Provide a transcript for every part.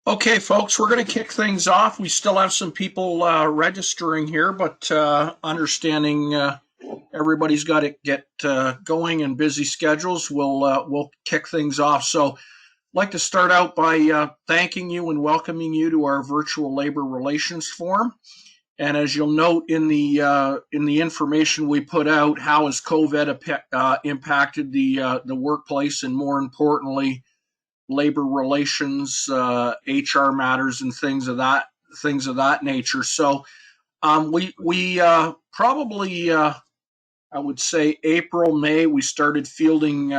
Okay, folks, we're going to kick things off. We still have some people registering here, but understanding everybody's got to get going and busy schedules, we'll kick things off. So, I'd like to start out by thanking you and welcoming you to our virtual labor relations forum. And as you'll note in the information we put out, how has COVID impacted the workplace, and more importantly, labor relations, HR matters, and things of that nature. So we probably I would say April, May, we started fielding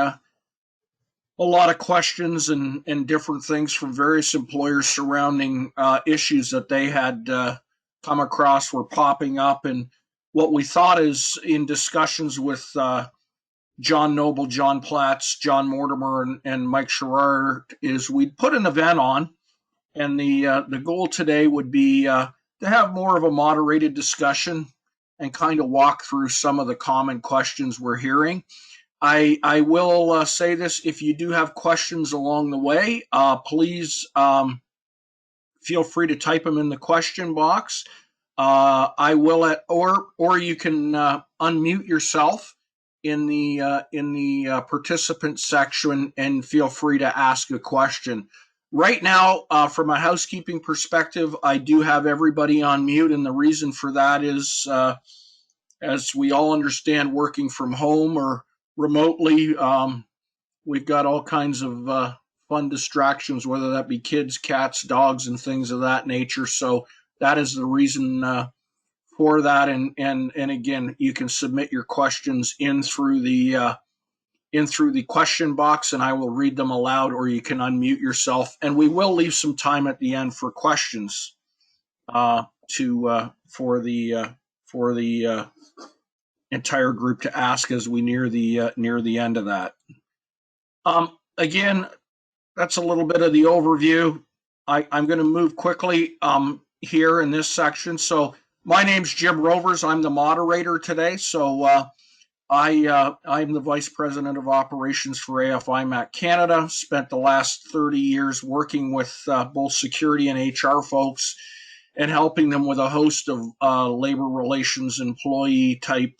a lot of questions and different things from various employers surrounding issues that they had come across were popping up. And what we thought is, in discussions with John Noble, John Platts, John Mortimer, and Mike Sherrard, is we'd put an event on, and the goal today would be to have more of a moderated discussion and kind of walk through some of the common questions we're hearing. I will say this: if you do have questions along the way, please feel free to type them in the question box. I will or you can unmute yourself in the participant section and feel free to ask a question. Right now, from a housekeeping perspective, I do have everybody on mute, and the reason for that is, as we all understand, working from home or remotely, we've got all kinds of fun distractions, whether that be kids, cats, dogs, and things of that nature. So that is the reason for that, and again, you can submit your questions in through the question box, and I will read them aloud, or you can unmute yourself, and we will leave some time at the end for questions for the entire group to ask as we near the end of that. Again, that's a little bit of the overview. I'm going to move quickly here in this section. So my name's Jim Rovers. I'm the moderator today. So I'm the Vice President of Operations for AFIMAC Canada. Spent the last 30 years working with both security and HR folks and helping them with a host of labor relations, employee type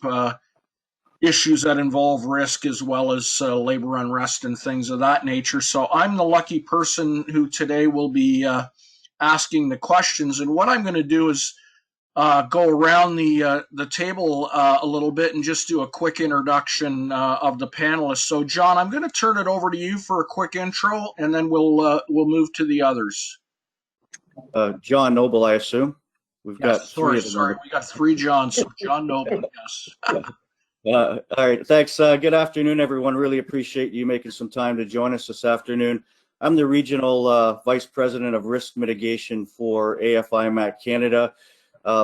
issues that involve risk, as well as labor unrest and things of that nature. So I'm the lucky person who today will be asking the questions. And what I'm going to do is go around the table a little bit and just do a quick introduction of the panelists. So, John, I'm going to turn it over to you for a quick intro, and then we'll move to the others. John Noble, I assume. We've got three of them. Sorry, we got three Johns. So John Noble, yes. All right, thanks. Good afternoon, everyone. Really appreciate you making some time to join us this afternoon. I'm the Regional Vice President of Risk Mitigation for AFIMAC Canada.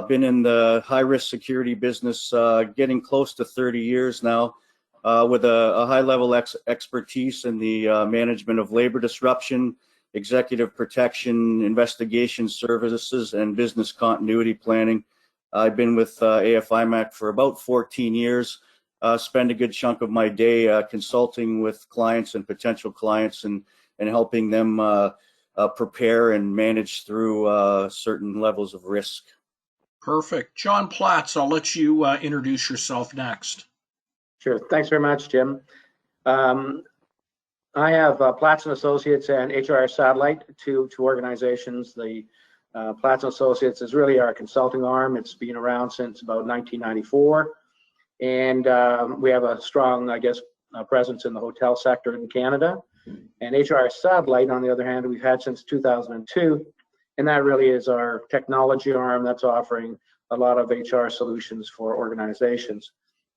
Been in the high-risk security business getting close to 30 years now, with a high-level expertise in the management of labor disruption, executive protection, investigation services, and business continuity planning. I've been with AFIMAC for about 14 years. Spend a good chunk of my day consulting with clients and potential clients and helping them prepare and manage through certain levels of risk. Perfect. John Platts, I'll let you introduce yourself next. Sure. Thanks very much, Jim. I have Platts & Associates and HR Satellite, two organizations. The Platts & Associates is really our consulting arm. It's been around since about 1994. And we have a strong, presence in the hotel sector in Canada. And HR Satellite, on the other hand, we've had since 2002. And that really is our technology arm that's offering a lot of HR solutions for organizations.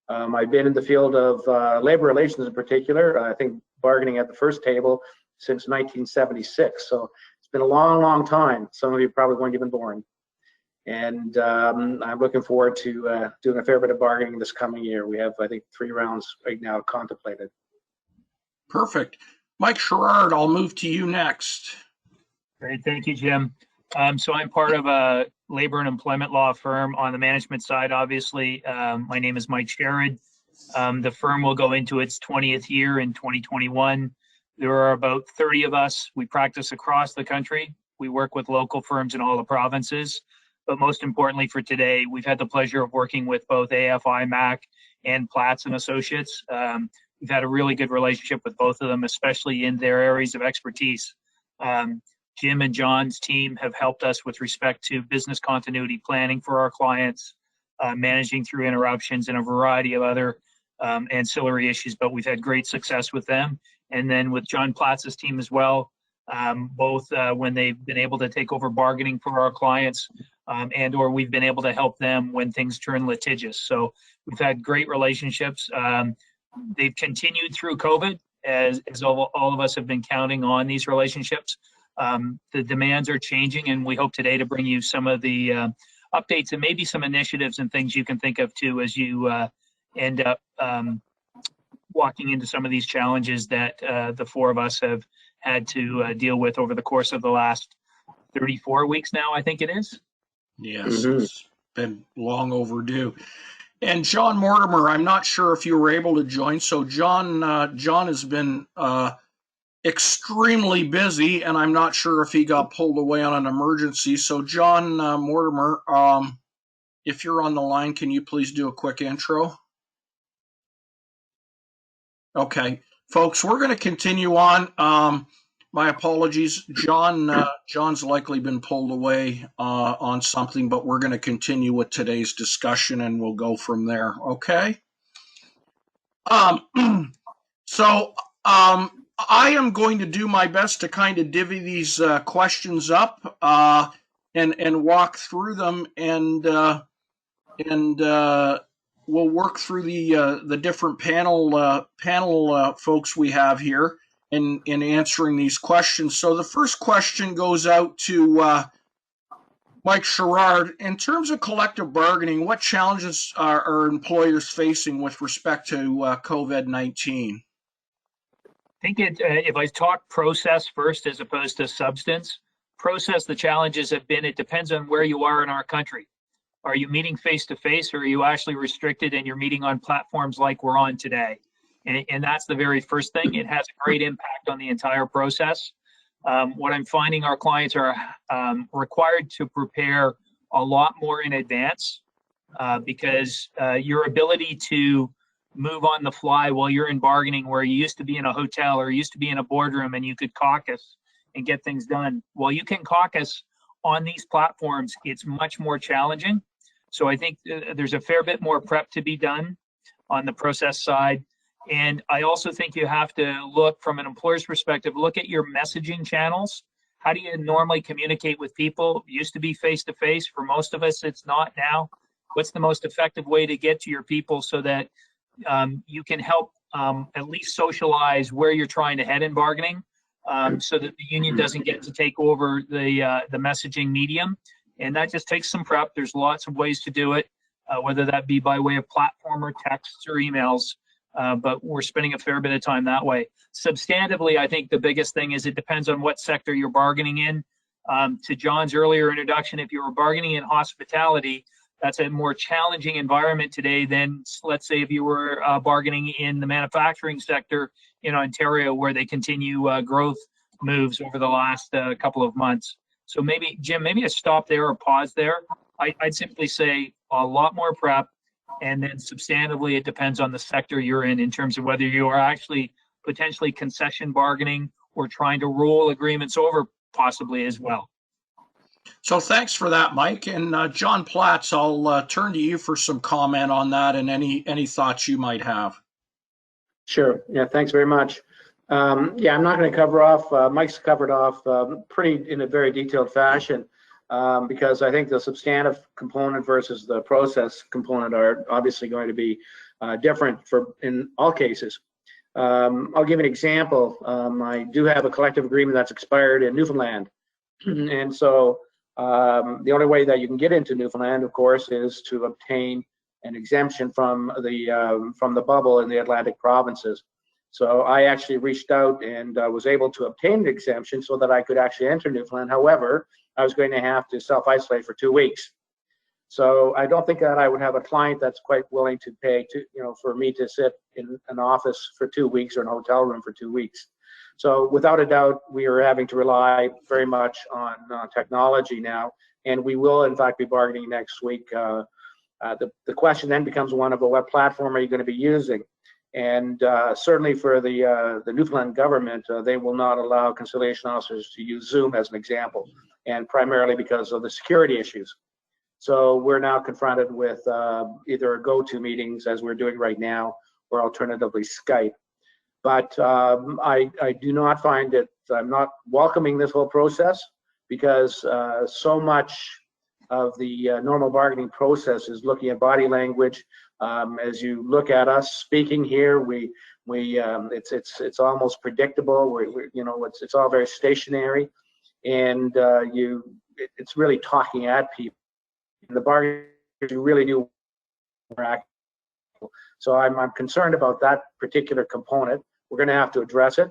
I've been in the field of labor relations in particular, I think bargaining at the first table since 1976. So it's been a long, long time. Some of you probably weren't even born. And I'm looking forward to doing a fair bit of bargaining this coming year. We have, I think, 3 rounds right now contemplated. Perfect. Mike Sherrard, I'll move to you next. Great, thank you, Jim. So I'm part of a labor and employment law firm on the management side, obviously. My name is Mike Sherrod. The firm will go into its 20th year in 2021. There are about 30 of us. We practice across the country. We work with local firms in all the provinces. But most importantly for today, we've had the pleasure of working with both AFIMAC and Platts and Associates. We've had a really good relationship with both of them, especially in their areas of expertise. Jim and John's team have helped us with respect to business continuity planning for our clients, managing through interruptions and a variety of other ancillary issues, but we've had great success with them. And then with John Platts' team as well, both when they've been able to take over bargaining for our clients and or we've been able to help them when things turn litigious. So we've had great relationships. They've continued through COVID as all of us have been counting on these relationships. The demands are changing, and we hope today to bring you some of the updates and maybe some initiatives and things you can think of too as you end up walking into some of these challenges that the four of us have had to deal with over the course of the last 34 weeks now, I think it is. Yes, it's been long overdue. And John Mortimer, I'm not sure if you were able to join. So John has been extremely busy, and I'm not sure if he got pulled away on an emergency. So John Mortimer, if you're on the line, can you please do a quick intro? Okay, folks, we're going to continue on. My apologies. John's likely been pulled away on something, but we're going to continue with today's discussion and we'll go from there. Okay. So I am going to do my best to kind of divvy these questions up and walk through them, and we'll work through the different panel folks we have here in answering these questions. So the first question goes out to Mike Sherrard. In terms of collective bargaining, what challenges are employers facing with respect to COVID-19? I think if I talk process first as opposed to substance, process, the challenges have been, it depends on where you are in our country. Are you meeting face-to-face, or are you actually restricted and you're meeting on platforms like we're on today? And that's the very first thing. It has a great impact on the entire process. What I'm finding, our clients are required to prepare a lot more in advance because your ability to move on the fly while you're in bargaining, where you used to be in a hotel or used to be in a boardroom and you could caucus and get things done. Well, you can caucus on these platforms. It's much more challenging. So I think there's a fair bit more prep to be done on the process side. And I also think you have to look from an employer's perspective, look at your messaging channels. How do you normally communicate with people? It used to be face-to-face. For most of us, it's not now. What's the most effective way to get to your people so that you can help at least socialize where you're trying to head in bargaining so that the union doesn't get to take over the messaging medium? And that just takes some prep. There's lots of ways to do it, whether that be by way of platform or texts or emails. But we're spending a fair bit of time that way. Substantively, I think the biggest thing is it depends on what sector you're bargaining in. To John's earlier introduction, if you were bargaining in hospitality, that's a more challenging environment today than, let's say, if you were bargaining in the manufacturing sector in Ontario, where they continue growth moves over the last couple of months. So maybe, Jim, maybe a stop there or pause there. I'd simply say a lot more prep. And then substantively, it depends on the sector you're in terms of whether you are actually potentially concession bargaining or trying to roll agreements over possibly as well. So thanks for that, Mike. And John Platts, I'll turn to you for some comment on that and any thoughts you might have. Sure. Yeah, thanks very much. Yeah, I'm not going to cover off, Mike's covered off in a very detailed fashion. Because I think the substantive component versus the process component are obviously going to be different in all cases. I'll give an example. I do have a collective agreement that's expired in Newfoundland. And so the only way that you can get into Newfoundland, of course, is to obtain an exemption from the bubble in the Atlantic provinces. So I actually reached out and was able to obtain an exemption so that I could actually enter Newfoundland. However, I was going to have to self-isolate for 2 weeks. So I don't think that I would have a client that's quite willing to pay for me to sit in an office for 2 weeks or in a hotel room for 2 weeks. So without a doubt, we are having to rely very much on technology now, and we will in fact be bargaining next week. The question then becomes one of what platform are you going to be using? And certainly for the Newfoundland government, they will not allow conciliation officers to use Zoom as an example, and primarily because of the security issues. So we're now confronted with either go-to meetings, as we're doing right now, or alternatively Skype. But I do not find it, I'm not welcoming this whole process, because so much of the normal bargaining process is looking at body language. As you look at us speaking here, it's almost predictable. It's all very stationary, and it's really talking at people. In the bargaining, you really do interact. So I'm concerned about that particular component. We're going to have to address it,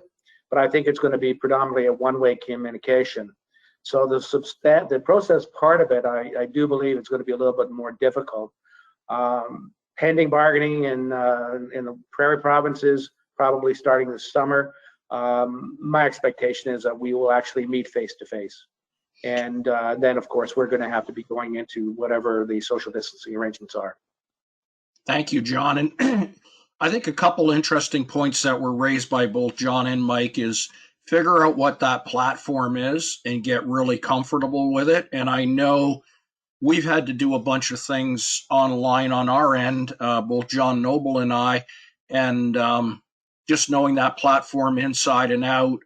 but I think it's going to be predominantly a one-way communication. So the process part of it, I do believe it's going to be a little bit more difficult. Pending bargaining in the prairie provinces, probably starting this summer, my expectation is that we will actually meet face-to-face. And then, of course, we're going to have to be going into whatever the social distancing arrangements are. Thank you, John. And I think a couple interesting points that were raised by both John and Mike is figure out what that platform is and get really comfortable with it. And I know we've had to do a bunch of things online on our end, both John Noble and I, and just knowing that platform inside and out.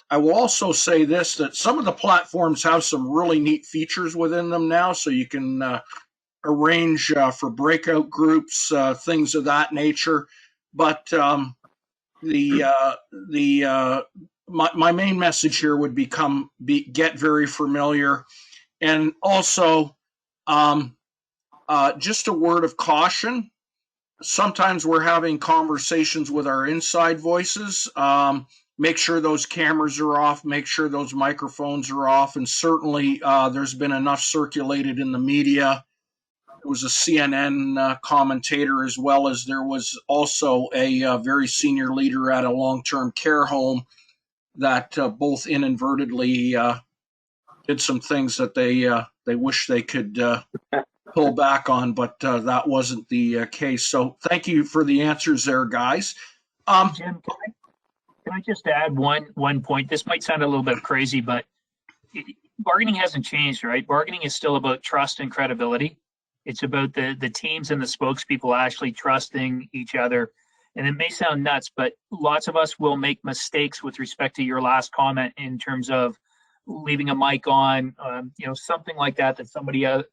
I will also say this, that some of the platforms have some really neat features within them now, so you can arrange for breakout groups, things of that nature. But my main message here would get very familiar, and also just a word of caution. Sometimes we're having conversations with our inside voices. Make sure those cameras are off, make sure those microphones are off, and certainly there's been enough circulated in the media. There was a CNN commentator, as well as there was also a very senior leader at a long-term care home that both inadvertently did some things that they wish they could pull back on, but that wasn't the case. So thank you for the answers there, guys. Jim, can I just add one point? This might sound a little bit crazy, but bargaining hasn't changed, right? Bargaining is still about trust and credibility. It's about the teams and the spokespeople actually trusting each other. And it may sound nuts, but lots of us will make mistakes with respect to your last comment in terms of leaving a mic on, something like that somebody on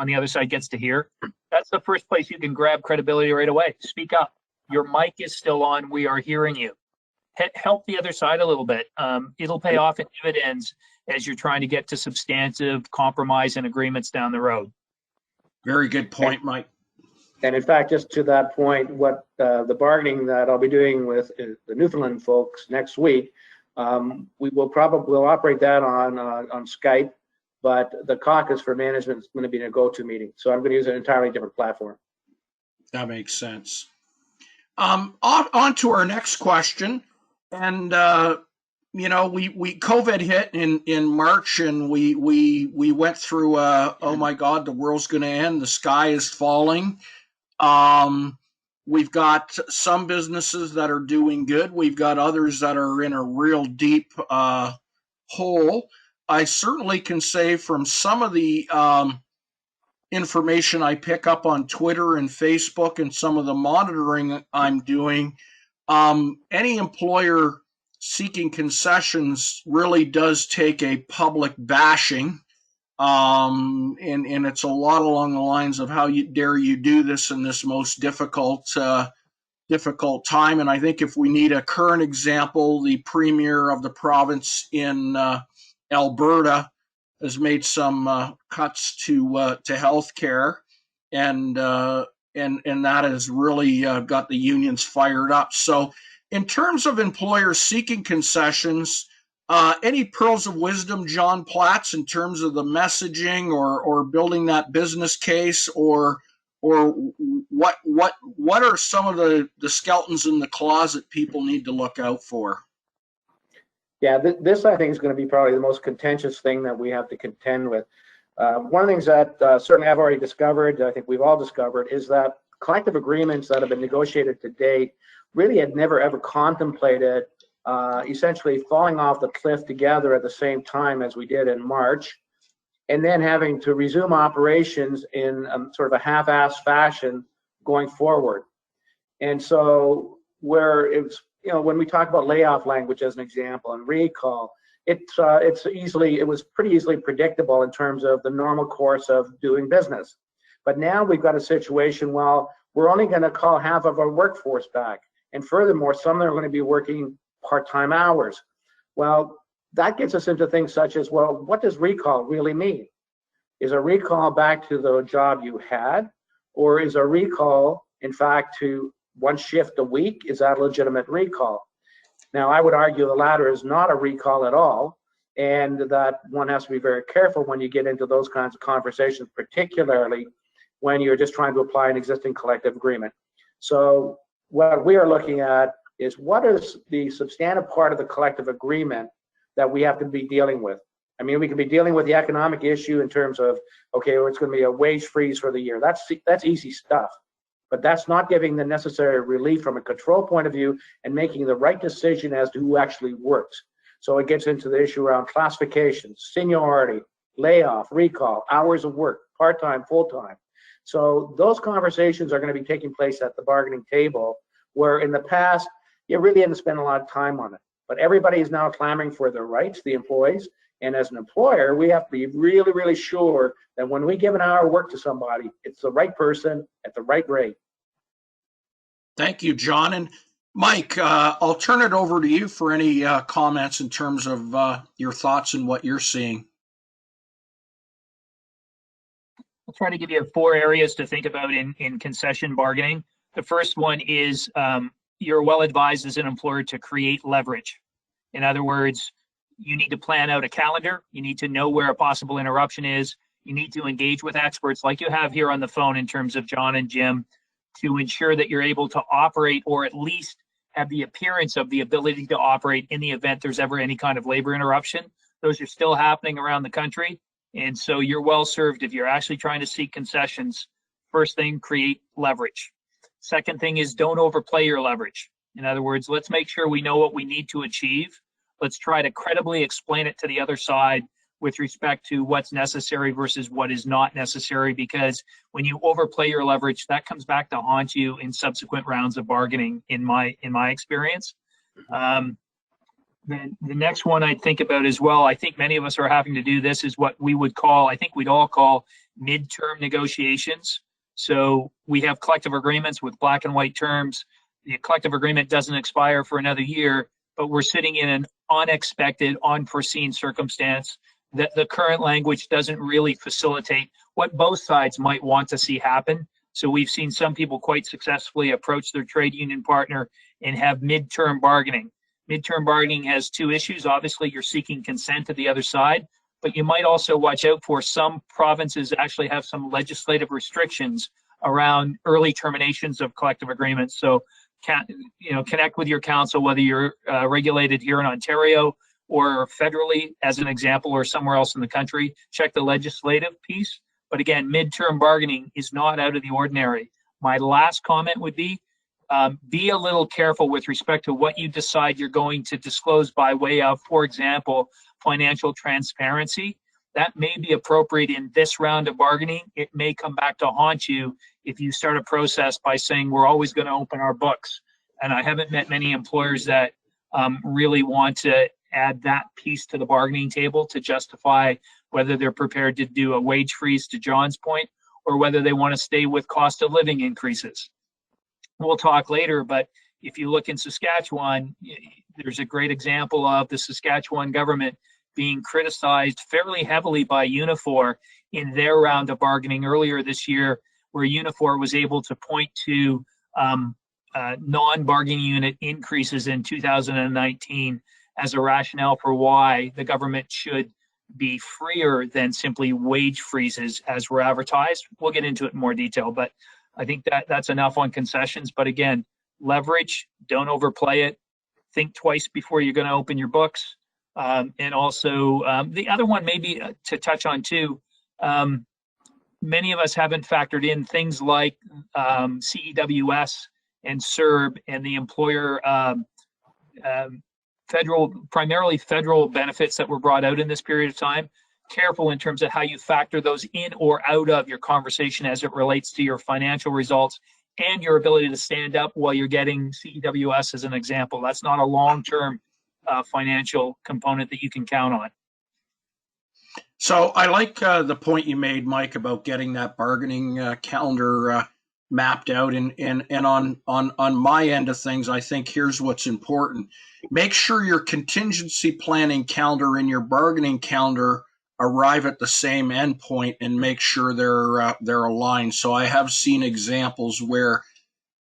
the other side gets to hear. That's the first place you can grab credibility right away. Speak up. Your mic is still on. We are hearing you. Help the other side a little bit. It'll pay off in dividends as you're trying to get to substantive compromise and agreements down the road. Very good point, Mike. And in fact, just to that point, what the bargaining that I'll be doing with the Newfoundland folks next week, we'll operate that on Skype, but the caucus for management is going to be in a go-to meeting. So I'm going to use an entirely different platform. That makes sense. On to our next question. And, we COVID hit in March, and we went through, oh my God, the world's going to end. The sky is falling. We've got some businesses that are doing good. We've got others that are in a real deep hole. I certainly can say from some of the information I pick up on Twitter and Facebook and some of the monitoring I'm doing, any employer seeking concessions really does take a public bashing. And it's a lot along the lines of how dare you do this in this most difficult time. And I think if we need a current example, the premier of the province in Alberta has made some cuts to health care, and that has really got the unions fired up. So in terms of employers seeking concessions, any pearls of wisdom, John Platts, in terms of the messaging or building that business case, or what are some of the skeletons in the closet people need to look out for? Yeah, this I think is going to be probably the most contentious thing that we have to contend with. One of the things that certainly I've already discovered, I think we've all discovered, is that collective agreements that have been negotiated to date really had never ever contemplated essentially falling off the cliff together at the same time as we did in March, and then having to resume operations in sort of a half-assed fashion going forward. And so where it's, you know, when we talk about layoff language as an example and recall, it was pretty easily predictable in terms of the normal course of doing business. But now we've got a situation, well, we're only going to call half of our workforce back. And furthermore, some are going to be working part-time hours. Well, that gets us into things such as, well, what does recall really mean? Is a recall back to the job you had? Or is a recall, in fact, to one shift a week? Is that a legitimate recall? Now, I would argue the latter is not a recall at all, and that one has to be very careful when you get into those kinds of conversations, particularly when you're just trying to apply an existing collective agreement. So what we are looking at is what is the substantive part of the collective agreement that we have to be dealing with. I mean, we can be dealing with the economic issue in terms of, okay, well, it's going to be a wage freeze for the year. That's easy stuff. But that's not giving the necessary relief from a control point of view and making the right decision as to who actually works. So it gets into the issue around classifications, seniority, layoff, recall, hours of work, part-time, full-time. So those conversations are going to be taking place at the bargaining table, where in the past, you really hadn't spent a lot of time on it. But everybody is now clamoring for their rights, the employees. And as an employer, we have to be really, really sure that when we give an hour of work to somebody, it's the right person at the right rate. Thank you, John. And Mike, I'll turn it over to you for any comments in terms of your thoughts and what you're seeing. I'll try to give you 4 areas to think about in concession bargaining. The first one is you're well advised as an employer to create leverage. In other words, you need to plan out a calendar. You need to know where a possible interruption is. You need to engage with experts like you have here on the phone in terms of John and Jim to ensure that you're able to operate, or at least have the appearance of the ability to operate in the event there's ever any kind of labor interruption. Those are still happening around the country. And so you're well served if you're actually trying to seek concessions. First thing, create leverage. Second thing is don't overplay your leverage. In other words, let's make sure we know what we need to achieve. Let's try to credibly explain it to the other side with respect to what's necessary versus what is not necessary, because when you overplay your leverage, that comes back to haunt you in subsequent rounds of bargaining, in my experience. Then the next one I think about as well, I think many of us are having to do this, is what we would call, I think we'd all call midterm negotiations. So we have collective agreements with black and white terms. The collective agreement doesn't expire for another year, but we're sitting in an unexpected, unforeseen circumstance that the current language doesn't really facilitate what both sides might want to see happen. So we've seen some people quite successfully approach their trade union partner and have midterm bargaining. Midterm bargaining has 2 issues. Obviously, you're seeking consent of the other side, but you might also watch out for some provinces actually have some legislative restrictions around early terminations of collective agreements. So connect with your council, whether you're regulated here in Ontario or federally, as an example, or somewhere else in the country. Check the legislative piece. But again, midterm bargaining is not out of the ordinary. My last comment would be a little careful with respect to what you decide you're going to disclose by way of, for example, financial transparency. That may be appropriate in this round of bargaining. It may come back to haunt you if you start a process by saying we're always going to open our books. And I haven't met many employers that really want to add that piece to the bargaining table to justify whether they're prepared to do a wage freeze, to John's point, or whether they want to stay with cost of living increases. We'll talk later, but if you look in Saskatchewan, there's a great example of the Saskatchewan government being criticized fairly heavily by Unifor in their round of bargaining earlier this year, where Unifor was able to point to non-bargaining unit increases in 2019 as a rationale for why the government should be freer than simply wage freezes as were advertised. We'll get into it in more detail, but I think that's enough on concessions. But again, leverage, don't overplay it. Think twice before you're going to open your books. And also the other one maybe to touch on too, many of us haven't factored in things like CEWS and CERB and the employer primarily federal benefits that were brought out in this period of time. Careful in terms of how you factor those in or out of your conversation as it relates to your financial results and your ability to stand up while you're getting CEWS as an example. That's not a long-term financial component that you can count on. So I like the point you made, Mike, about getting that bargaining calendar mapped out. And on my end of things, I think here's what's important. Make sure your contingency planning calendar and your bargaining calendar arrive at the same endpoint, and make sure they're aligned. So I have seen examples where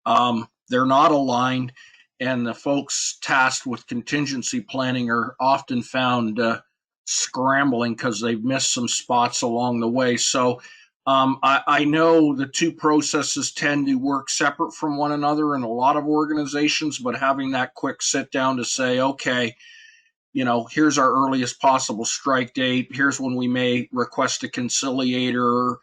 they're not aligned, and the folks tasked with contingency planning are often found scrambling because they've missed some spots along the way. So I know the two processes tend to work separate from one another in a lot of organizations, but having that quick sit down to say, okay, here's our earliest possible strike date. Here's when we may request a conciliator.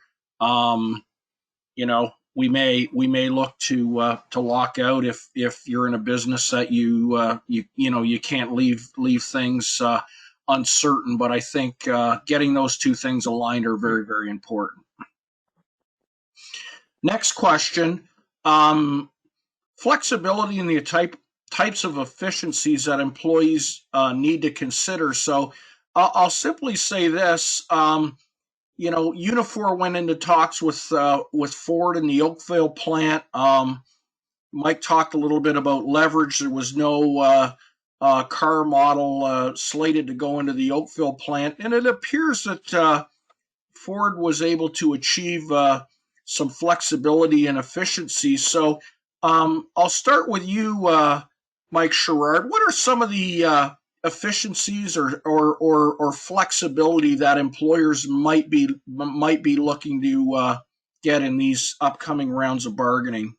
We may look to lock out if you're in a business that you can't leave things uncertain. But I think getting those two things aligned are very, very important. Next question: flexibility in the types of efficiencies that employees need to consider. So I'll simply say this. Unifor went into talks with Ford in the Oakville plant. Mike talked a little bit about leverage. There was no car model slated to go into the Oakville plant, and it appears that Ford was able to achieve some flexibility and efficiency. So I'll start with you, Mike Sherrard. What are some of the efficiencies or flexibility that employers might be looking to get in these upcoming rounds of bargaining?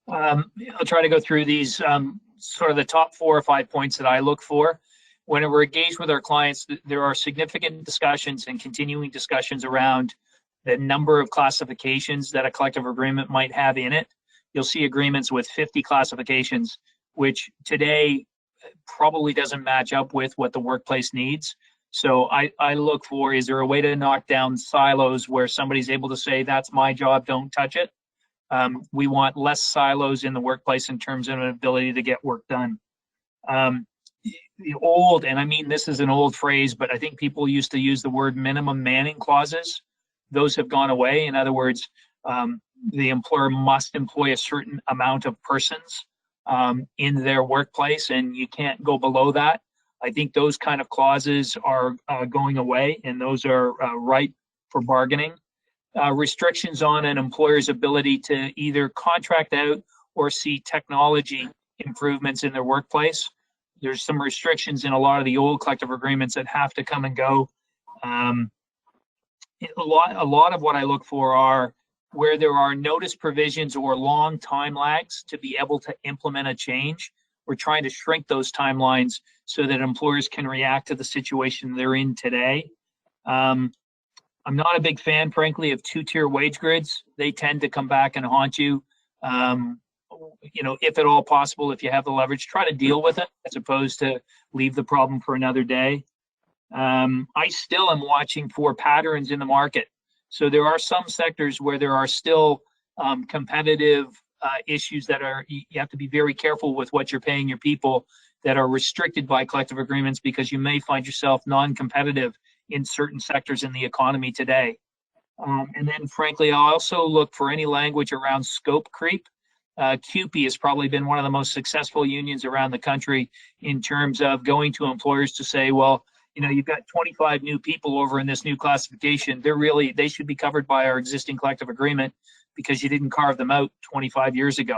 I'll try to go through these sort of the top 4 or 5 points that I look for. When we're engaged with our clients, there are significant discussions and continuing discussions around the number of classifications that a collective agreement might have in it. You'll see agreements with 50 classifications, which today probably doesn't match up with what the workplace needs. So I look for, is there a way to knock down silos where somebody's able to say, that's my job, don't touch it? We want less silos in the workplace in terms of an ability to get work done. The old, and I mean this is an old phrase, but I think people used to use the word minimum manning clauses. Those have gone away. In other words, the employer must employ a certain amount of persons in their workplace, and you can't go below that. I think those kind of clauses are going away, and those are ripe for bargaining. Restrictions on an employer's ability to either contract out or see technology improvements in their workplace. There's some restrictions in a lot of the old collective agreements that have to come and go. A lot of what I look for are where there are notice provisions or long time lags to be able to implement a change. We're trying to shrink those timelines so that employers can react to the situation they're in today. I'm not a big fan, frankly, of two-tier wage grids. They tend to come back and haunt you. If at all possible, if you have the leverage, try to deal with it as opposed to leave the problem for another day. I still am watching for patterns in the market. So there are some sectors where there are still competitive issues that you have to be very careful with what you're paying your people that are restricted by collective agreements, because you may find yourself non-competitive in certain sectors in the economy today. And then frankly, I'll also look for any language around scope creep. CUPE has probably been one of the most successful unions around the country in terms of going to employers to say, well, you've got 25 new people over in this new classification. They should be covered by our existing collective agreement because you didn't carve them out 25 years ago.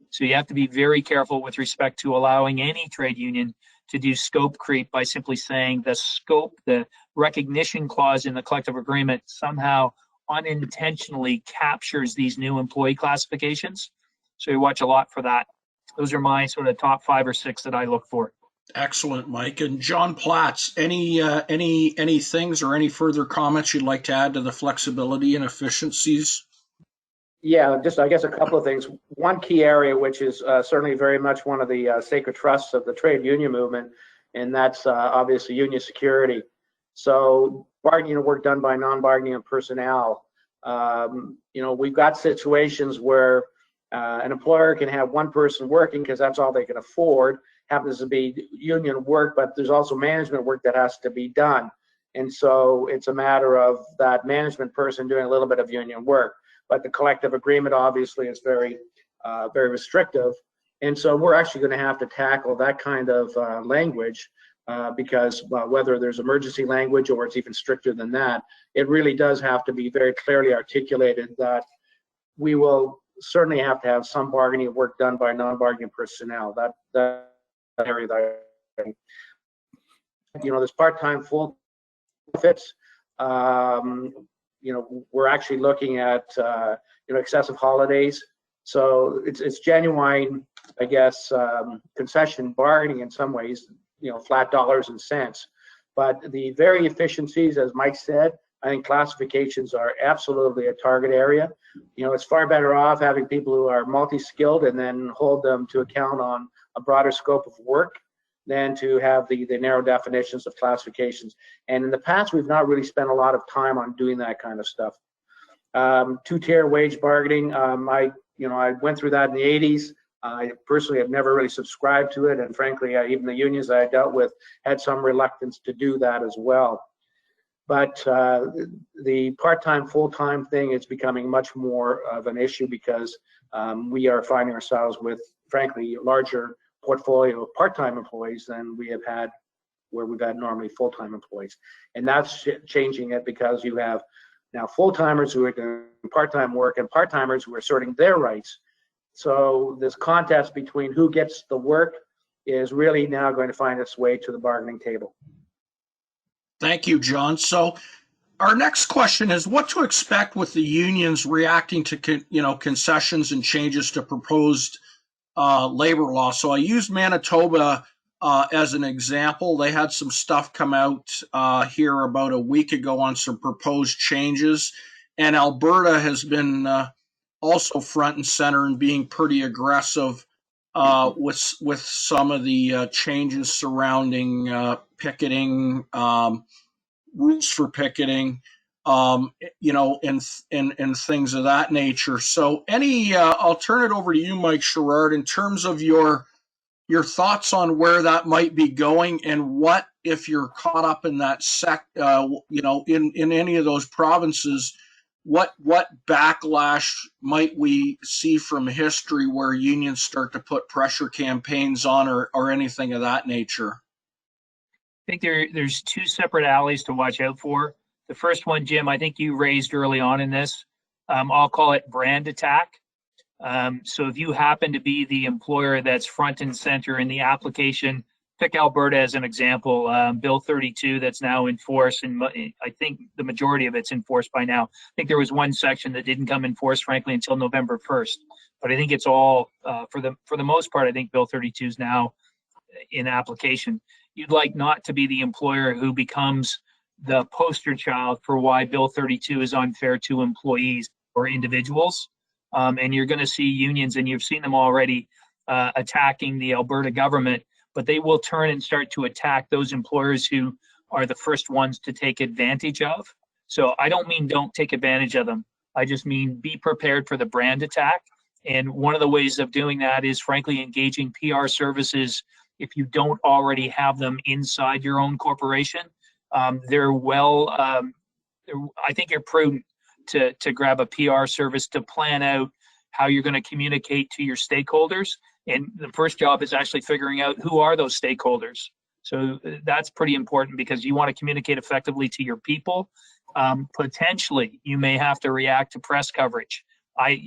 So you have to be very careful with respect to allowing any trade union to do scope creep by simply saying the scope, the recognition clause in the collective agreement somehow unintentionally captures these new employee classifications. So you watch a lot for that. Those are my sort of top 5 or 6 that I look for. Excellent, Mike. And John Platts, any things or any further comments you'd like to add to the flexibility and efficiencies? Yeah, just I guess a couple of things. One key area, which is certainly very much one of the sacred trusts of the trade union movement, and that's obviously union security. So bargaining work done by non-bargaining personnel. We've got situations where an employer can have one person working because that's all they can afford. Happens to be union work, but there's also management work that has to be done. And so it's a matter of that management person doing a little bit of union work. But the collective agreement obviously is very restrictive. And so we're actually going to have to tackle that kind of language because whether there's emergency language or it's even stricter than that, it really does have to be very clearly articulated that we will certainly have to have some bargaining work done by non-bargaining personnel. That area that, there's part-time, full benefits. We're actually looking at excessive holidays. So it's genuine, I guess, concession bargaining in some ways, flat dollars and cents. But the very efficiencies, as Mike said, I think classifications are absolutely a target area. It's far better off having people who are multi-skilled and then hold them to account on a broader scope of work than to have the narrow definitions of classifications. And in the past, we've not really spent a lot of time on doing that kind of stuff. Two-tier wage bargaining, I went through that in the 80s. I personally have never really subscribed to it, and frankly, even the unions that I dealt with had some reluctance to do that as well. But the part-time, full-time thing is becoming much more of an issue because we are finding ourselves with, frankly, a larger portfolio of part-time employees than we have had where we've had normally full-time employees. And that's changing it because you have now full-timers who are doing part-time work and part-timers who are asserting their rights. So this contest between who gets the work is really now going to find its way to the bargaining table. Thank you, John. So our next question is what to expect with the unions reacting to concessions and changes to proposed labor law. So I used Manitoba as an example. They had some stuff come out here about a week ago on some proposed changes, and Alberta has been also front and center and being pretty aggressive with some of the changes surrounding picketing, rules for picketing, and things of that nature. So I'll turn it over to you, Mike Sherrard, in terms of your thoughts on where that might be going and what, if you're caught up in that in any of those provinces, what backlash might we see from history where unions start to put pressure campaigns on or anything of that nature? I think there's two separate alleys to watch out for. The first one, Jim, I think you raised early on in this. I'll call it brand attack. So if you happen to be the employer that's front and center in the application, pick Alberta as an example, Bill 32 that's now in force, and I think the majority of it's in force by now. I think there was one section that didn't come in force, frankly, until November 1st. But I think it's all, for the most part, I think Bill 32 is now in application. You'd like not to be the employer who becomes the poster child for why Bill 32 is unfair to employees or individuals. And you're going to see unions, and you've seen them already attacking the Alberta government, but they will turn and start to attack those employers who are the first ones to take advantage of. So I don't mean don't take advantage of them. I just mean be prepared for the brand attack. And one of the ways of doing that is, frankly, engaging PR services if you don't already have them inside your own corporation. I think you're prudent to grab a PR service to plan out how you're going to communicate to your stakeholders. And the first job is actually figuring out who are those stakeholders. So that's pretty important because you want to communicate effectively to your people. Potentially, you may have to react to press coverage. I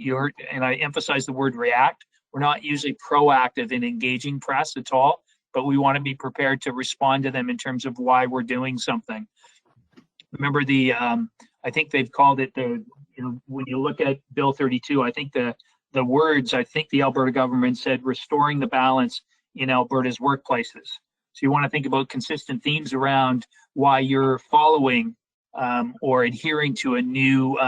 emphasize the word react. We're not usually proactive in engaging press at all, but we want to be prepared to respond to them in terms of why we're doing something. Remember I think they've called it when you look at Bill 32, I think the words, I think the Alberta government said restoring the balance in Alberta's workplaces. So you want to think about consistent themes around why you're following or adhering to a new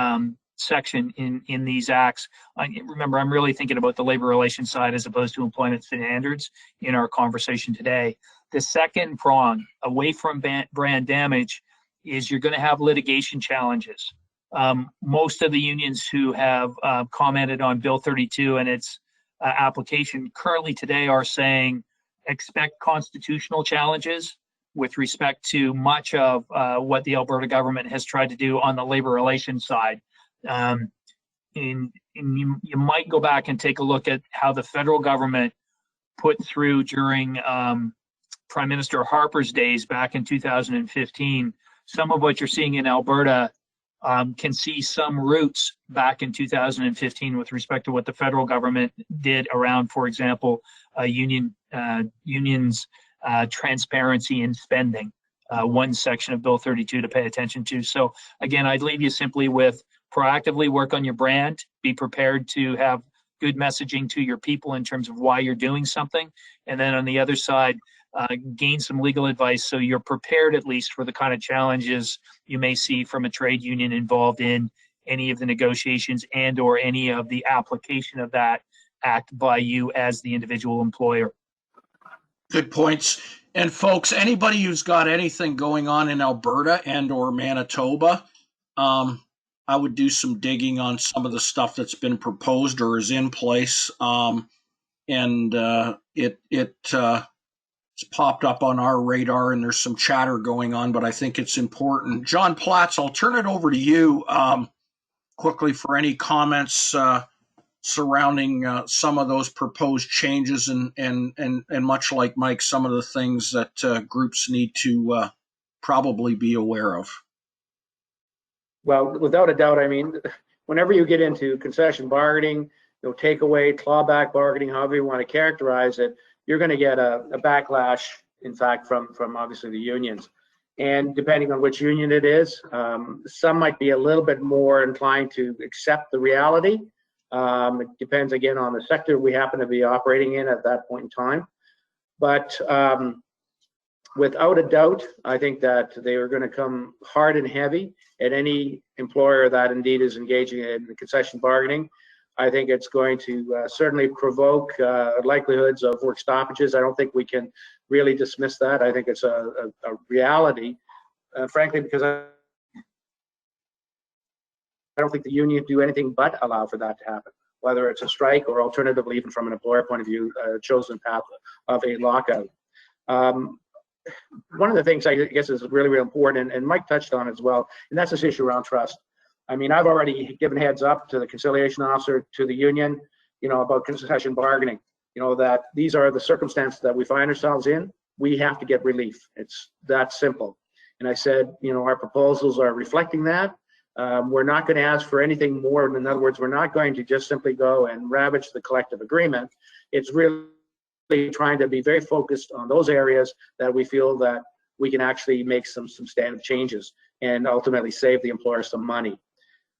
section in these acts. Remember, I'm really thinking about the labor relations side as opposed to employment standards in our conversation today. The second prong, away from brand damage, is you're going to have litigation challenges. Most of the unions who have commented on Bill 32 and its application currently today are saying expect constitutional challenges with respect to much of what the Alberta government has tried to do on the labor relations side. And you might go back and take a look at how the federal government put through during Prime Minister Harper's days back in 2015. Some of what you're seeing in Alberta can see some roots back in 2015 with respect to what the federal government did around, for example, unions' transparency in spending, one section of Bill 32 to pay attention to. So again, I'd leave you simply with proactively work on your brand, be prepared to have good messaging to your people in terms of why you're doing something. And then on the other side, gain some legal advice so you're prepared at least for the kind of challenges you may see from a trade union involved in any of the negotiations and or any of the application of that act by you as the individual employer. Good points. And folks, anybody who's got anything going on in Alberta and or Manitoba, I would do some digging on some of the stuff that's been proposed or is in place. It's popped up on our radar and there's some chatter going on, but I think it's important. John Platts, I'll turn it over to you quickly for any comments surrounding some of those proposed changes and much like Mike, some of the things that groups need to probably be aware of. Well, without a doubt, I mean, whenever you get into concession bargaining, takeaway, clawback bargaining, however you want to characterize it, you're going to get a backlash, in fact, from obviously the unions. And depending on which union it is, some might be a little bit more inclined to accept the reality. It depends, again, on the sector we happen to be operating in at that point in time. But without a doubt, I think that they are going to come hard and heavy at any employer that indeed is engaging in concession bargaining. I think it's going to certainly provoke likelihoods of work stoppages. I don't think we can really dismiss that. I think it's a reality, frankly, because I don't think the union do anything but allow for that to happen, whether it's a strike or alternatively, even from an employer point of view, a chosen path of a lockout. One of the things I guess is really, really important, and Mike touched on as well, and that's this issue around trust. I mean, I've already given heads up to the conciliation officer, to the union, about concession bargaining, that these are the circumstances that we find ourselves in. We have to get relief. It's that simple. And I said, our proposals are reflecting that. We're not going to ask for anything more. In other words, we're not going to just simply go and ravage the collective agreement. It's really trying to be very focused on those areas that we feel that we can actually make some substantive changes and ultimately save the employer some money.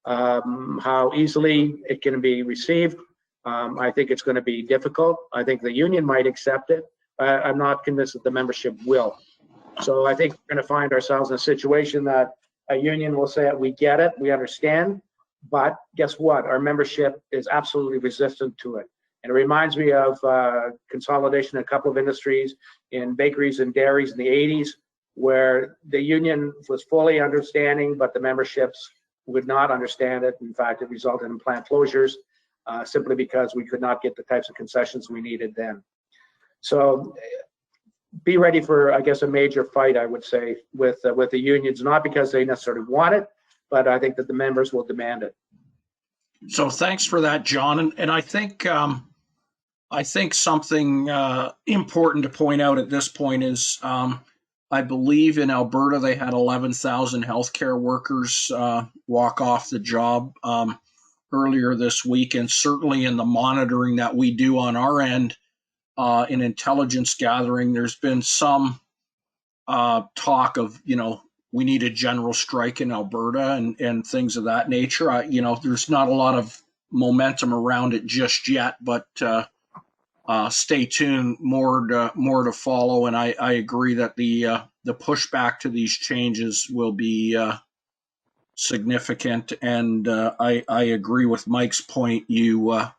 How easily it can be received, I think it's going to be difficult. I think the union might accept it. I'm not convinced that the membership will. So I think we're going to find ourselves in a situation that a union will say, we get it, we understand, but guess what? Our membership is absolutely resistant to it. And it reminds me of consolidation in a couple of industries in bakeries and dairies in the 80s, where the union was fully understanding, but the memberships would not understand it. In fact, it resulted in plant closures simply because we could not get the types of concessions we needed then. So be ready for, I guess, a major fight, I would say, with the unions, not because they necessarily want it, but I think that the members will demand it. So thanks for that, John. And I think something important to point out at this point is I believe in Alberta they had 11,000 healthcare workers walk off the job earlier this week, and certainly in the monitoring that we do on our end in intelligence gathering, there's been some talk of we need a general strike in Alberta and things of that nature. There's not a lot of momentum around it just yet, but stay tuned. More to follow, and I agree that the pushback to these changes will be significant. And I agree with Mike's point. You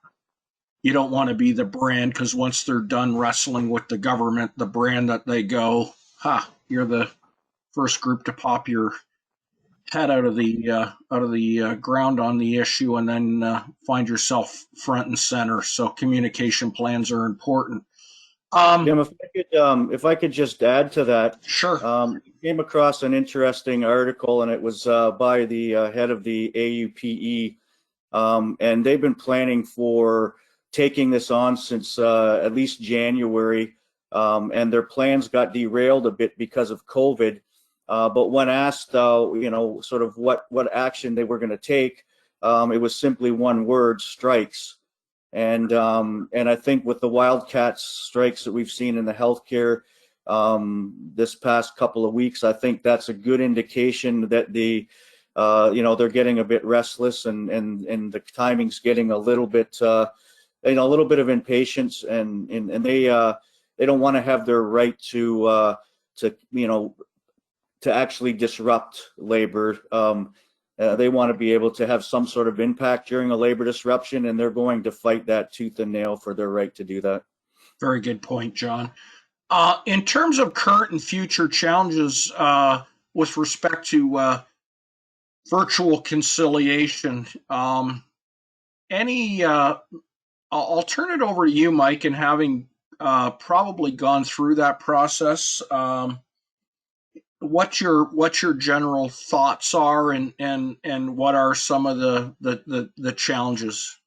don't want to be the brand, because once they're done wrestling with the government, the brand that they go, you're the first group to pop your head out of the ground on the issue, and then find yourself front and center. So communication plans are important. Jim, if I could just add to that. Sure. Came across an interesting article, and it was by the head of the AUPE, and they've been planning for taking this on since at least January, and their plans got derailed a bit because of COVID. But when asked, sort of what action they were going to take, it was simply one word: strikes. And I think with the wildcat strikes that we've seen in the healthcare this past couple of weeks, I think that's a good indication that they're getting a bit restless, and the timing's getting a little bit a little bit of impatience, and they don't want to have their right to actually disrupt labor. They want to be able to have some sort of impact during a labor disruption, and they're going to fight that tooth and nail for their right to do that. Very good point, John. In terms of current and future challenges with respect to virtual conciliation, I'll turn it over to you, Mike, and having probably gone through that process, what your general thoughts are, and what are some of the challenges?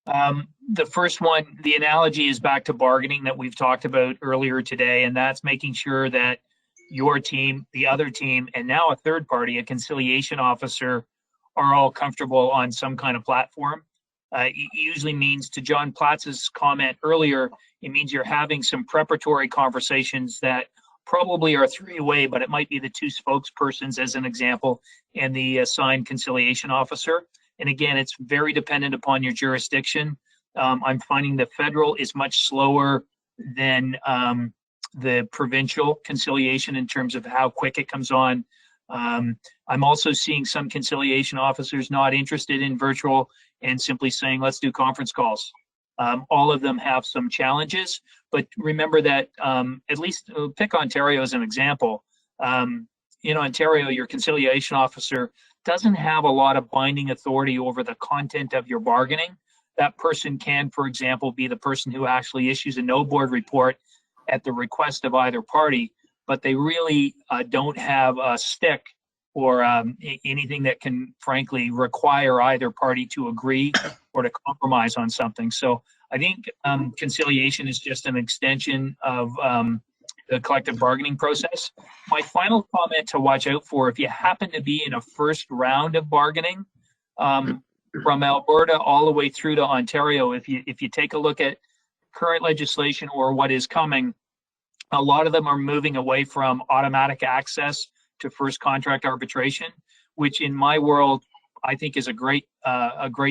The first one, the analogy is back to bargaining that we've talked about earlier today, and that's making sure that your team, the other team, and now a third party, a conciliation officer, are all comfortable on some kind of platform. It usually means, to John Platz's comment earlier, it means you're having some preparatory conversations that probably are three-way, but it might be the two spokespersons, as an example, and the assigned conciliation officer. And again, it's very dependent upon your jurisdiction. I'm finding the federal is much slower than the provincial conciliation in terms of how quick it comes on. I'm also seeing some conciliation officers not interested in virtual and simply saying, let's do conference calls. All of them have some challenges, but remember that at least pick Ontario as an example. In Ontario, your conciliation officer doesn't have a lot of binding authority over the content of your bargaining. That person can, for example, be the person who actually issues a no board report at the request of either party, but they really don't have a stick or anything that can, frankly, require either party to agree or to compromise on something. So I think conciliation is just an extension of the collective bargaining process. My final comment to watch out for, if you happen to be in a first round of bargaining, from Alberta all the way through to Ontario, if you take a look at current legislation or what is coming, a lot of them are moving away from automatic access to first contract arbitration, which in my world, I think is a great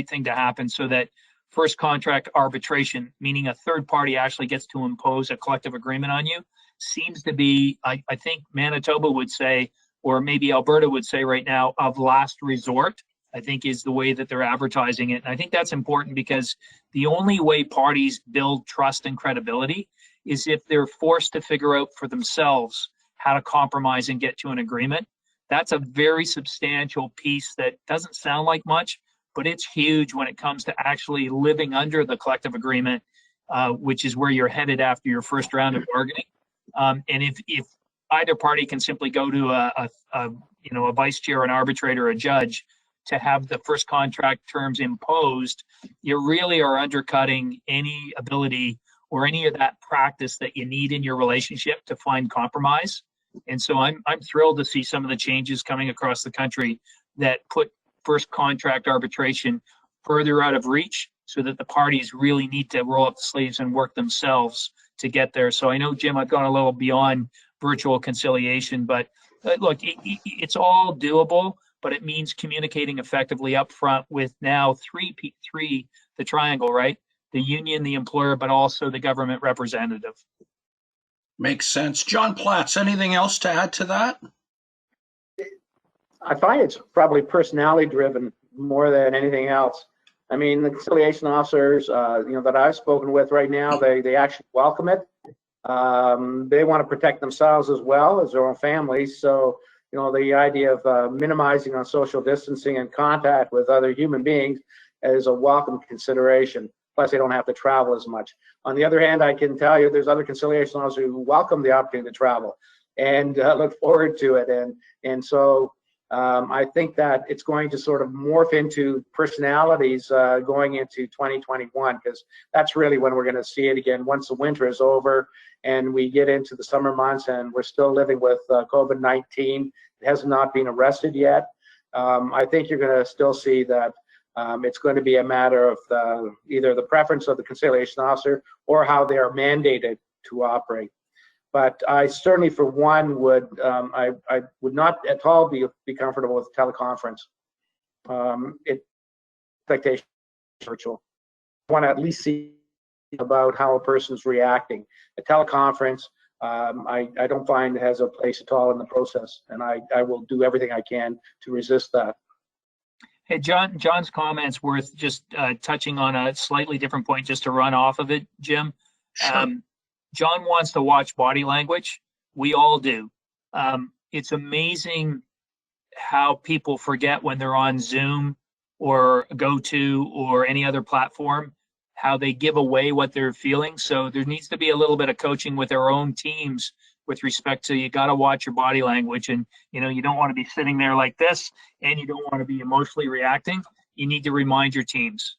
thing to happen, so that first contract arbitration, meaning a third party actually gets to impose a collective agreement on you, seems to be, I think Manitoba would say, or maybe Alberta would say right now, of last resort, I think is the way that they're advertising it. And I think that's important, because the only way parties build trust and credibility is if they're forced to figure out for themselves how to compromise and get to an agreement. That's a very substantial piece that doesn't sound like much, but it's huge when it comes to actually living under the collective agreement, which is where you're headed after your first round of bargaining. And if either party can simply go to a vice chair, an arbitrator, a judge, to have the first contract terms imposed, you really are undercutting any ability or any of that practice that you need in your relationship to find compromise. And so I'm thrilled to see some of the changes coming across the country that put first contract arbitration further out of reach, so that the parties really need to roll up the sleeves and work themselves to get there. So I know, Jim, I've gone a little beyond virtual conciliation, but look, it's all doable, but it means communicating effectively up front with now three, the triangle, right? the union, the employer, but also the government representative. Makes sense. John Platts, anything else to add to that? I find it's probably personality driven more than anything else. I mean, the conciliation officers, that I've spoken with right now, they actually welcome it. They want to protect themselves as well as their own families. So, the idea of minimizing on social distancing and contact with other human beings is a welcome consideration. Plus, they don't have to travel as much. On the other hand, I can tell you there's other conciliation officers who welcome the opportunity to travel and look forward to it. And so I think that it's going to sort of morph into personalities going into 2021, because that's really when we're going to see it again once the winter is over and we get into the summer months and we're still living with COVID-19. It has not been arrested yet. I think you're going to still see that it's going to be a matter of either the preference of the conciliation officer or how they are mandated to operate. But I certainly, for one, would I would not at all be comfortable with teleconference. Expectation virtual. I want to at least see about how a person's reacting. A teleconference, I don't find it has a place at all in the process, and I will do everything I can to resist that. Hey, John's comments worth just touching on a slightly different point, just to run off of it, Jim. Sure. John wants to watch body language. We all do. It's amazing how people forget when they're on Zoom or GoTo or any other platform, how they give away what they're feeling. So there needs to be a little bit of coaching with our own teams with respect to, you got to watch your body language, and you don't want to be sitting there like this, and you don't want to be emotionally reacting. You need to remind your teams.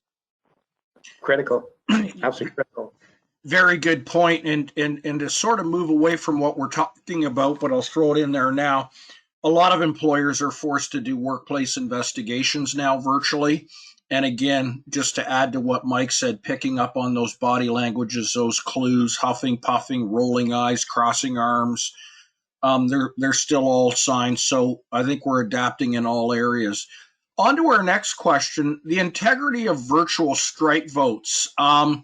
Critical, absolutely critical. Very good point. And to sort of move away from what we're talking about, but I'll throw it in there now. A lot of employers are forced to do workplace investigations now virtually. And again, just to add to what Mike said, picking up on those body languages, those clues, huffing, puffing, rolling eyes, crossing arms, they're still all signs. So I think we're adapting in all areas. On to our next question, the integrity of virtual strike votes. And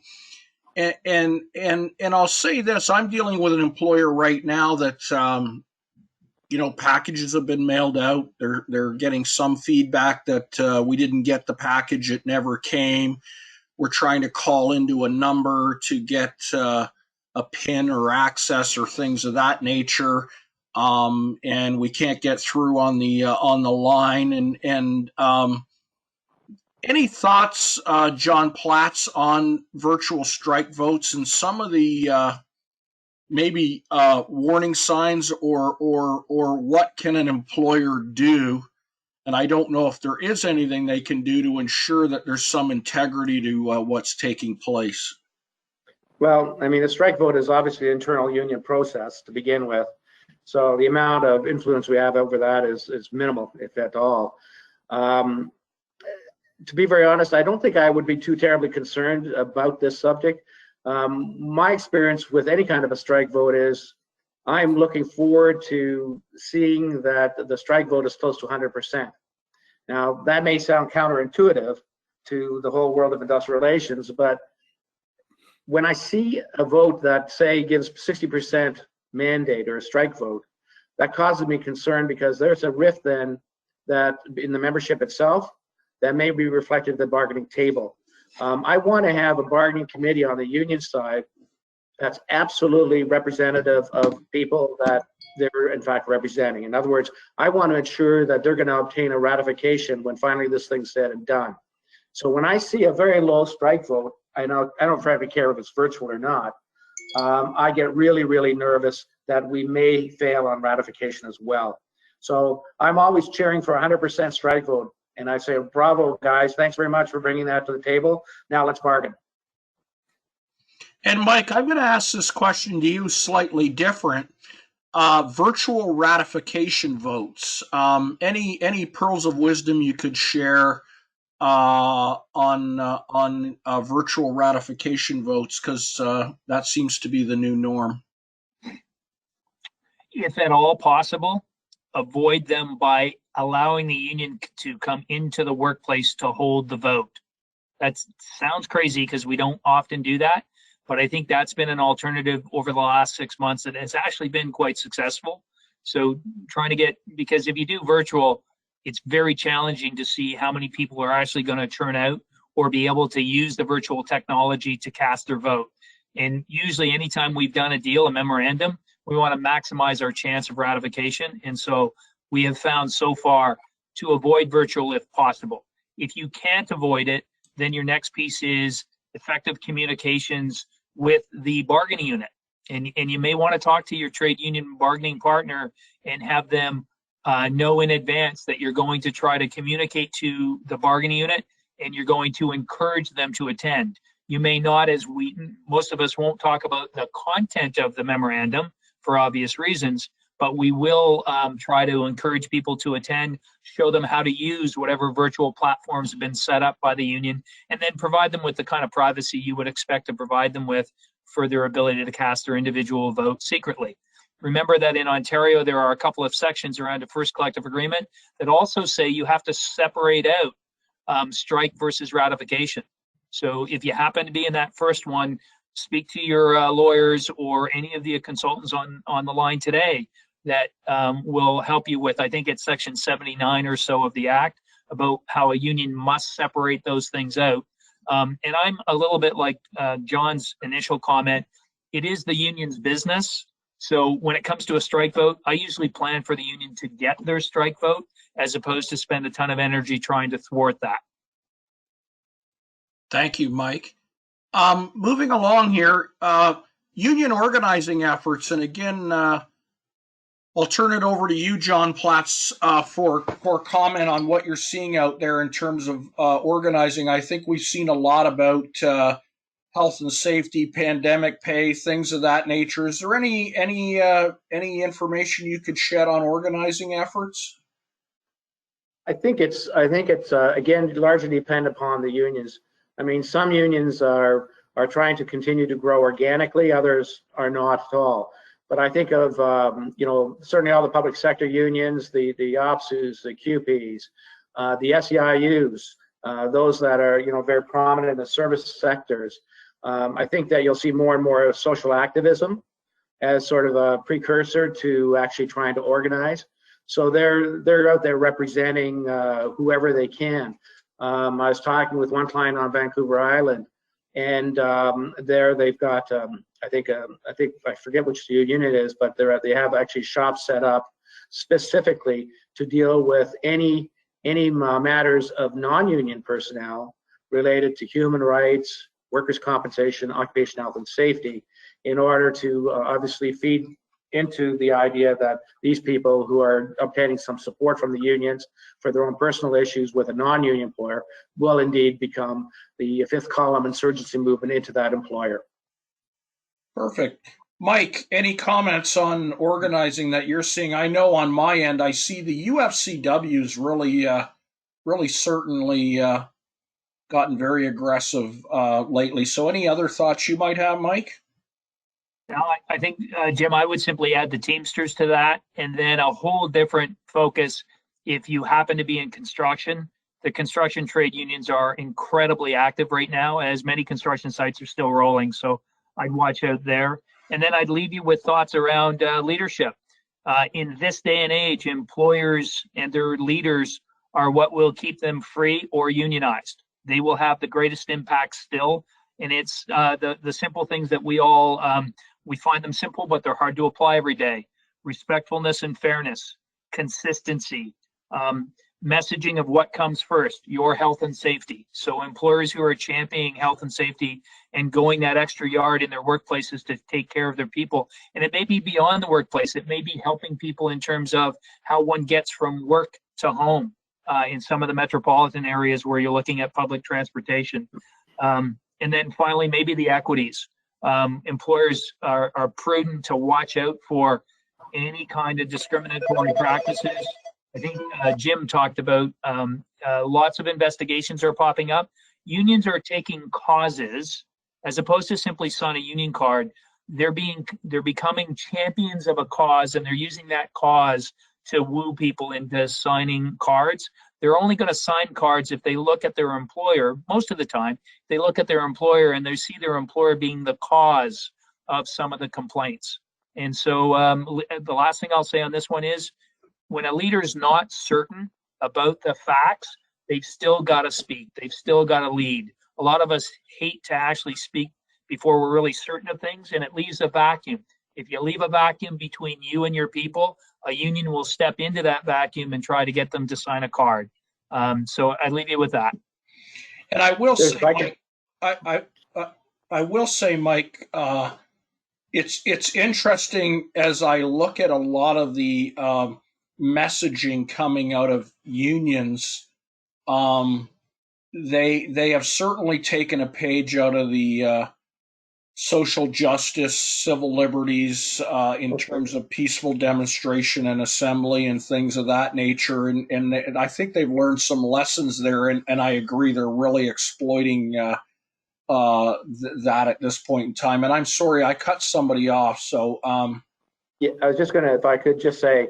I'll say this, I'm dealing with an employer right now that, packages have been mailed out. They're getting some feedback that we didn't get the package. It never came. We're trying to call into a number to get a PIN or access or things of that nature. And we can't get through on the line. And any thoughts, John Platts, on virtual strike votes and some of the maybe warning signs or what can an employer do? And I don't know if there is anything they can do to ensure that there's some integrity to what's taking place. Well, I mean, the strike vote is obviously an internal union process to begin with. So the amount of influence we have over that is minimal, if at all. To be very honest, I don't think I would be too terribly concerned about this subject. My experience with any kind of a strike vote is I'm looking forward to seeing that the strike vote is close to 100%. Now, that may sound counterintuitive to the whole world of industrial relations, but when I see a vote that, say, gives 60% mandate or a strike vote, that causes me concern, because there's a rift then that in the membership itself that may be reflected at the bargaining table. I want to have a bargaining committee on the union side that's absolutely representative of people that they're in fact representing. In other words, I want to ensure that they're going to obtain a ratification when finally this thing's said and done. So when I see a very low strike vote, I don't frankly care if it's virtual or not, I get really, really nervous that we may fail on ratification as well. So I'm always cheering for 100% strike vote. And I say, bravo, guys. Thanks very much for bringing that to the table. Now let's bargain. And Mike, I'm going to ask this question to you slightly different. Virtual ratification votes. Any pearls of wisdom you could share on virtual ratification votes, because that seems to be the new norm. If at all possible, avoid them by allowing the union to come into the workplace to hold the vote. That sounds crazy because we don't often do that, but I think that's been an alternative over the last 6 months that has actually been quite successful. So trying to get, because if you do virtual, it's very challenging to see how many people are actually going to turn out or be able to use the virtual technology to cast their vote. And usually anytime we've done a deal, a memorandum, we want to maximize our chance of ratification. And so we have found so far to avoid virtual if possible. If you can't avoid it, then your next piece is effective communications with the bargaining unit. And you may want to talk to your trade union bargaining partner and have them know in advance that you're going to try to communicate to the bargaining unit and you're going to encourage them to attend. You may not, as most of us won't talk about the content of the memorandum for obvious reasons, but we will try to encourage people to attend, show them how to use whatever virtual platforms have been set up by the union, and then provide them with the kind of privacy you would expect to provide them with for their ability to cast their individual vote secretly. Remember that in Ontario, there are a couple of sections around a first collective agreement that also say you have to separate out strike versus ratification. So if you happen to be in that first one, speak to your lawyers or any of the consultants on the line today that will help you with, I think it's section 79 or so of the Act, about how a union must separate those things out. And I'm a little bit like John's initial comment. It is the union's business. So when it comes to a strike vote, I usually plan for the union to get their strike vote as opposed to spend a ton of energy trying to thwart that. Thank you, Mike. Moving along here, union organizing efforts, and again, I'll turn it over to you, John Platts, for comment on what you're seeing out there in terms of organizing. I think we've seen a lot about health and safety, pandemic pay, things of that nature. Is there any information you could shed on organizing efforts? I think it's again largely dependent upon the unions. I mean, some unions are trying to continue to grow organically, others are not at all. But I think of certainly all the public sector unions, the OPSUs, the QPs, the SEIUs, those that are very prominent in the service sectors. I think that you'll see more and more of social activism as sort of a precursor to actually trying to organize. So they're out there representing whoever they can. I was talking with one client on Vancouver Island, and there they've got I think I forget which union it is, but they have actually shops set up specifically to deal with any matters of non-union personnel related to human rights, workers' compensation, occupational health and safety, in order to obviously feed into the idea that these people who are obtaining some support from the unions for their own personal issues with a non-union employer will indeed become the fifth column insurgency movement into that employer. Perfect. Mike, any comments on organizing that you're seeing? I know on my end, I see the UFCW's really certainly gotten very aggressive lately. So any other thoughts you might have, Mike? No, I think, Jim, I would simply add the Teamsters to that, and then a whole different focus. If you happen to be in construction, the construction trade unions are incredibly active right now, as many construction sites are still rolling. So I'd watch out there. And then I'd leave you with thoughts around leadership. In this day and age, employers and their leaders are what will keep them free or unionized. They will have the greatest impact still. And it's the simple things that we all, we find them simple, but they're hard to apply every day. Respectfulness and fairness, consistency, messaging of what comes first, your health and safety. So employers who are championing health and safety and going that extra yard in their workplaces to take care of their people. And it may be beyond the workplace. It may be helping people in terms of how one gets from work to home in some of the metropolitan areas where you're looking at public transportation. And then finally, maybe the equities. Employers are prudent to watch out for any kind of discriminatory practices. I think Jim talked about lots of investigations are popping up. Unions are taking causes as opposed to simply sign a union card. They're becoming champions of a cause, and they're using that cause to woo people into signing cards. they're only going to sign cards if they look at their employer. Most of the time, they look at their employer and they see their employer being the cause of some of the complaints. And so the last thing I'll say on this one is, when a leader is not certain about the facts, they've still got to speak. They've still got to lead. A lot of us hate to actually speak before we're really certain of things, and it leaves a vacuum. If you leave a vacuum between you and your people, a union will step into that vacuum and try to get them to sign a card. So I leave you with that. And I will say, Mike, I will say, Mike, it's interesting as I look at a lot of the messaging coming out of unions. They have certainly taken a page out of the social justice, civil liberties, in terms of peaceful demonstration and assembly and things of that nature. And I think they've learned some lessons there. And I agree, they're really exploiting that at this point in time. And I'm sorry, I cut somebody off. So yeah, I was just going to, if I could just say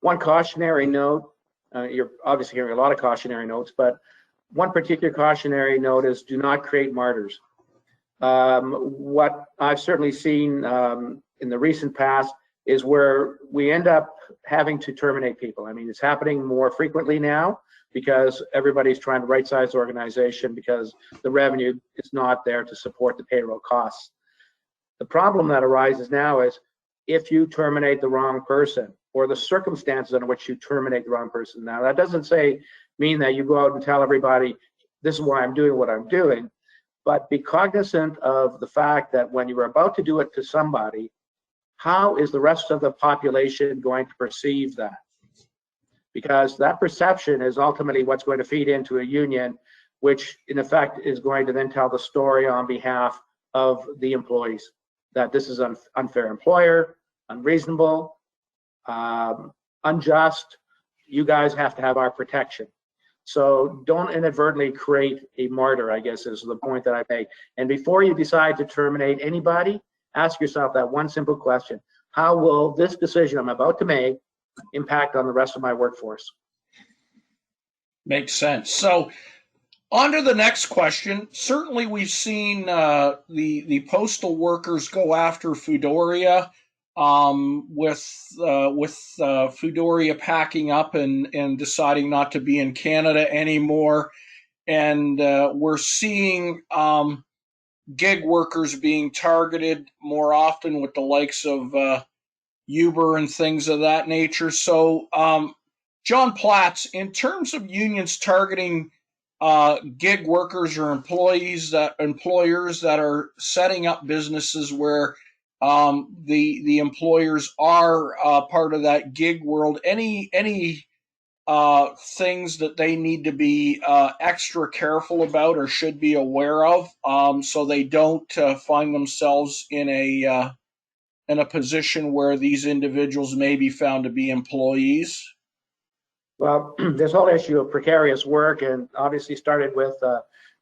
one cautionary note. You're obviously hearing a lot of cautionary notes, but one particular cautionary note is do not create martyrs. What I've certainly seen in the recent past is where we end up having to terminate people. I mean, it's happening more frequently now because everybody's trying to right-size the organization because the revenue is not there to support the payroll costs. The problem that arises now is if you terminate the wrong person or the circumstances under which you terminate the wrong person. Now, that doesn't mean that you go out and tell everybody, this is why I'm doing what I'm doing. But be cognizant of the fact that when you're about to do it to somebody, how is the rest of the population going to perceive that? Because that perception is ultimately what's going to feed into a union, which in effect is going to then tell the story on behalf of the employees, that this is an unfair employer, unreasonable, unjust. You guys have to have our protection. So don't inadvertently create a martyr, I guess is the point that I make. And before you decide to terminate anybody, ask yourself that one simple question. How will this decision I'm about to make impact on the rest of my workforce? Makes sense. So on to the next question. Certainly we've seen the postal workers go after Foodora, with Foodora packing up and deciding not to be in Canada anymore. And we're seeing gig workers being targeted more often with the likes of Uber and things of that nature. So, John Platts, in terms of unions targeting gig workers or employers that are setting up businesses where the employers are part of that gig world, any things that they need to be extra careful about or should be aware of, so they don't find themselves in a position where these individuals may be found to be employees? Well, this whole issue of precarious work, and obviously started with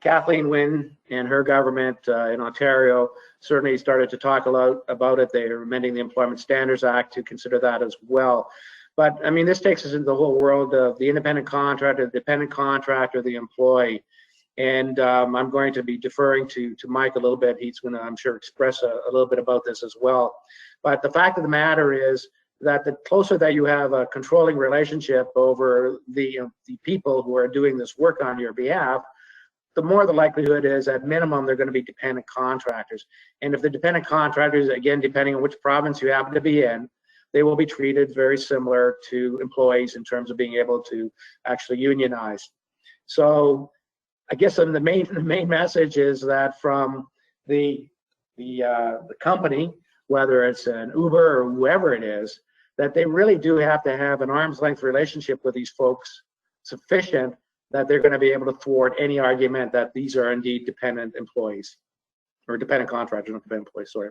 Kathleen Wynne and her government in Ontario, certainly started to talk a lot about it. They are amending the Employment Standards Act to consider that as well. But I mean, this takes us into the whole world of the independent contractor, the dependent contractor, the employee. And I'm going to be deferring to Mike a little bit. He's going to, I'm sure, express a little bit about this as well. But the fact of the matter is that the closer that you have a controlling relationship over the people who are doing this work on your behalf, the more the likelihood is at minimum they're going to be dependent contractors. And if the dependent contractors, again, depending on which province you happen to be in, they will be treated very similar to employees in terms of being able to actually unionize. So I guess the main message is that from the company, whether it's an Uber or whoever it is, that they really do have to have an arm's length relationship with these folks sufficient that they're going to be able to thwart any argument that these are indeed dependent employees or dependent contractors, not dependent employees, sorry.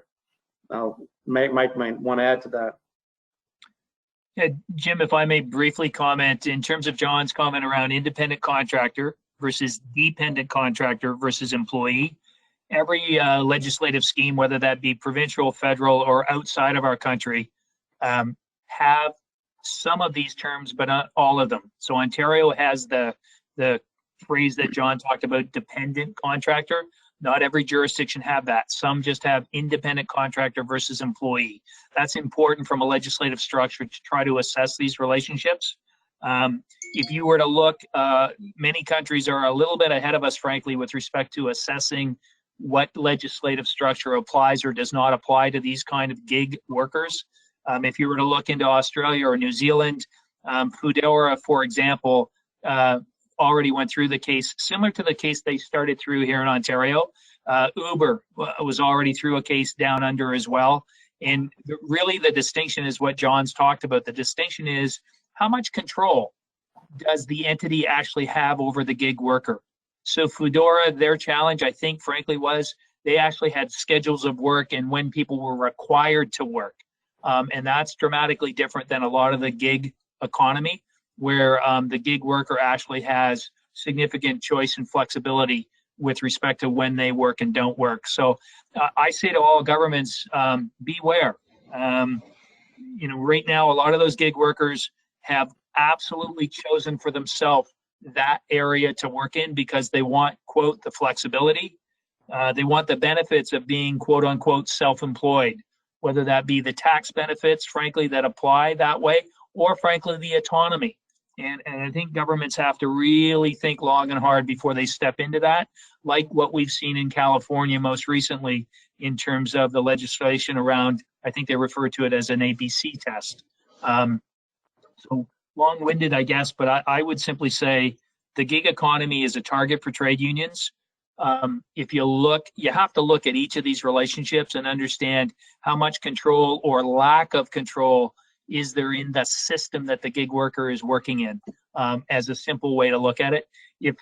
Mike might want to add to that. Yeah, Jim, if I may briefly comment in terms of John's comment around independent contractor versus dependent contractor versus employee. Every legislative scheme, whether that be provincial, federal, or outside of our country, have some of these terms, but not all of them. So Ontario has the phrase that John talked about, dependent contractor. Not every jurisdiction have that. Some just have independent contractor versus employee. That's important from a legislative structure to try to assess these relationships. If you were to look, many countries are a little bit ahead of us, frankly, with respect to assessing what legislative structure applies or does not apply to these kind of gig workers. If you were to look into Australia or New Zealand, Foodora, for example, already went through the case, similar to the case they started through here in Ontario. Uber was already through a case down under as well. And really the distinction is what John's talked about. The distinction is how much control does the entity actually have over the gig worker? So Foodora, their challenge, I think, frankly, was they actually had schedules of work and when people were required to work. And that's dramatically different than a lot of the gig economy, where the gig worker actually has significant choice and flexibility with respect to when they work and don't work. So I say to all governments, beware. Right now, a lot of those gig workers have absolutely chosen for themselves that area to work in because they want, quote, the flexibility. They want the benefits of being, quote unquote, self-employed, whether that be the tax benefits, frankly, that apply that way, or frankly, the autonomy. And I think governments have to really think long and hard before they step into that, like what we've seen in California most recently in terms of the legislation around, I think they refer to it as an ABC test. So long-winded, I guess, but I would simply say the gig economy is a target for trade unions. If you look, you have to look at each of these relationships and understand how much control or lack of control is there in the system that the gig worker is working in, as a simple way to look at it. If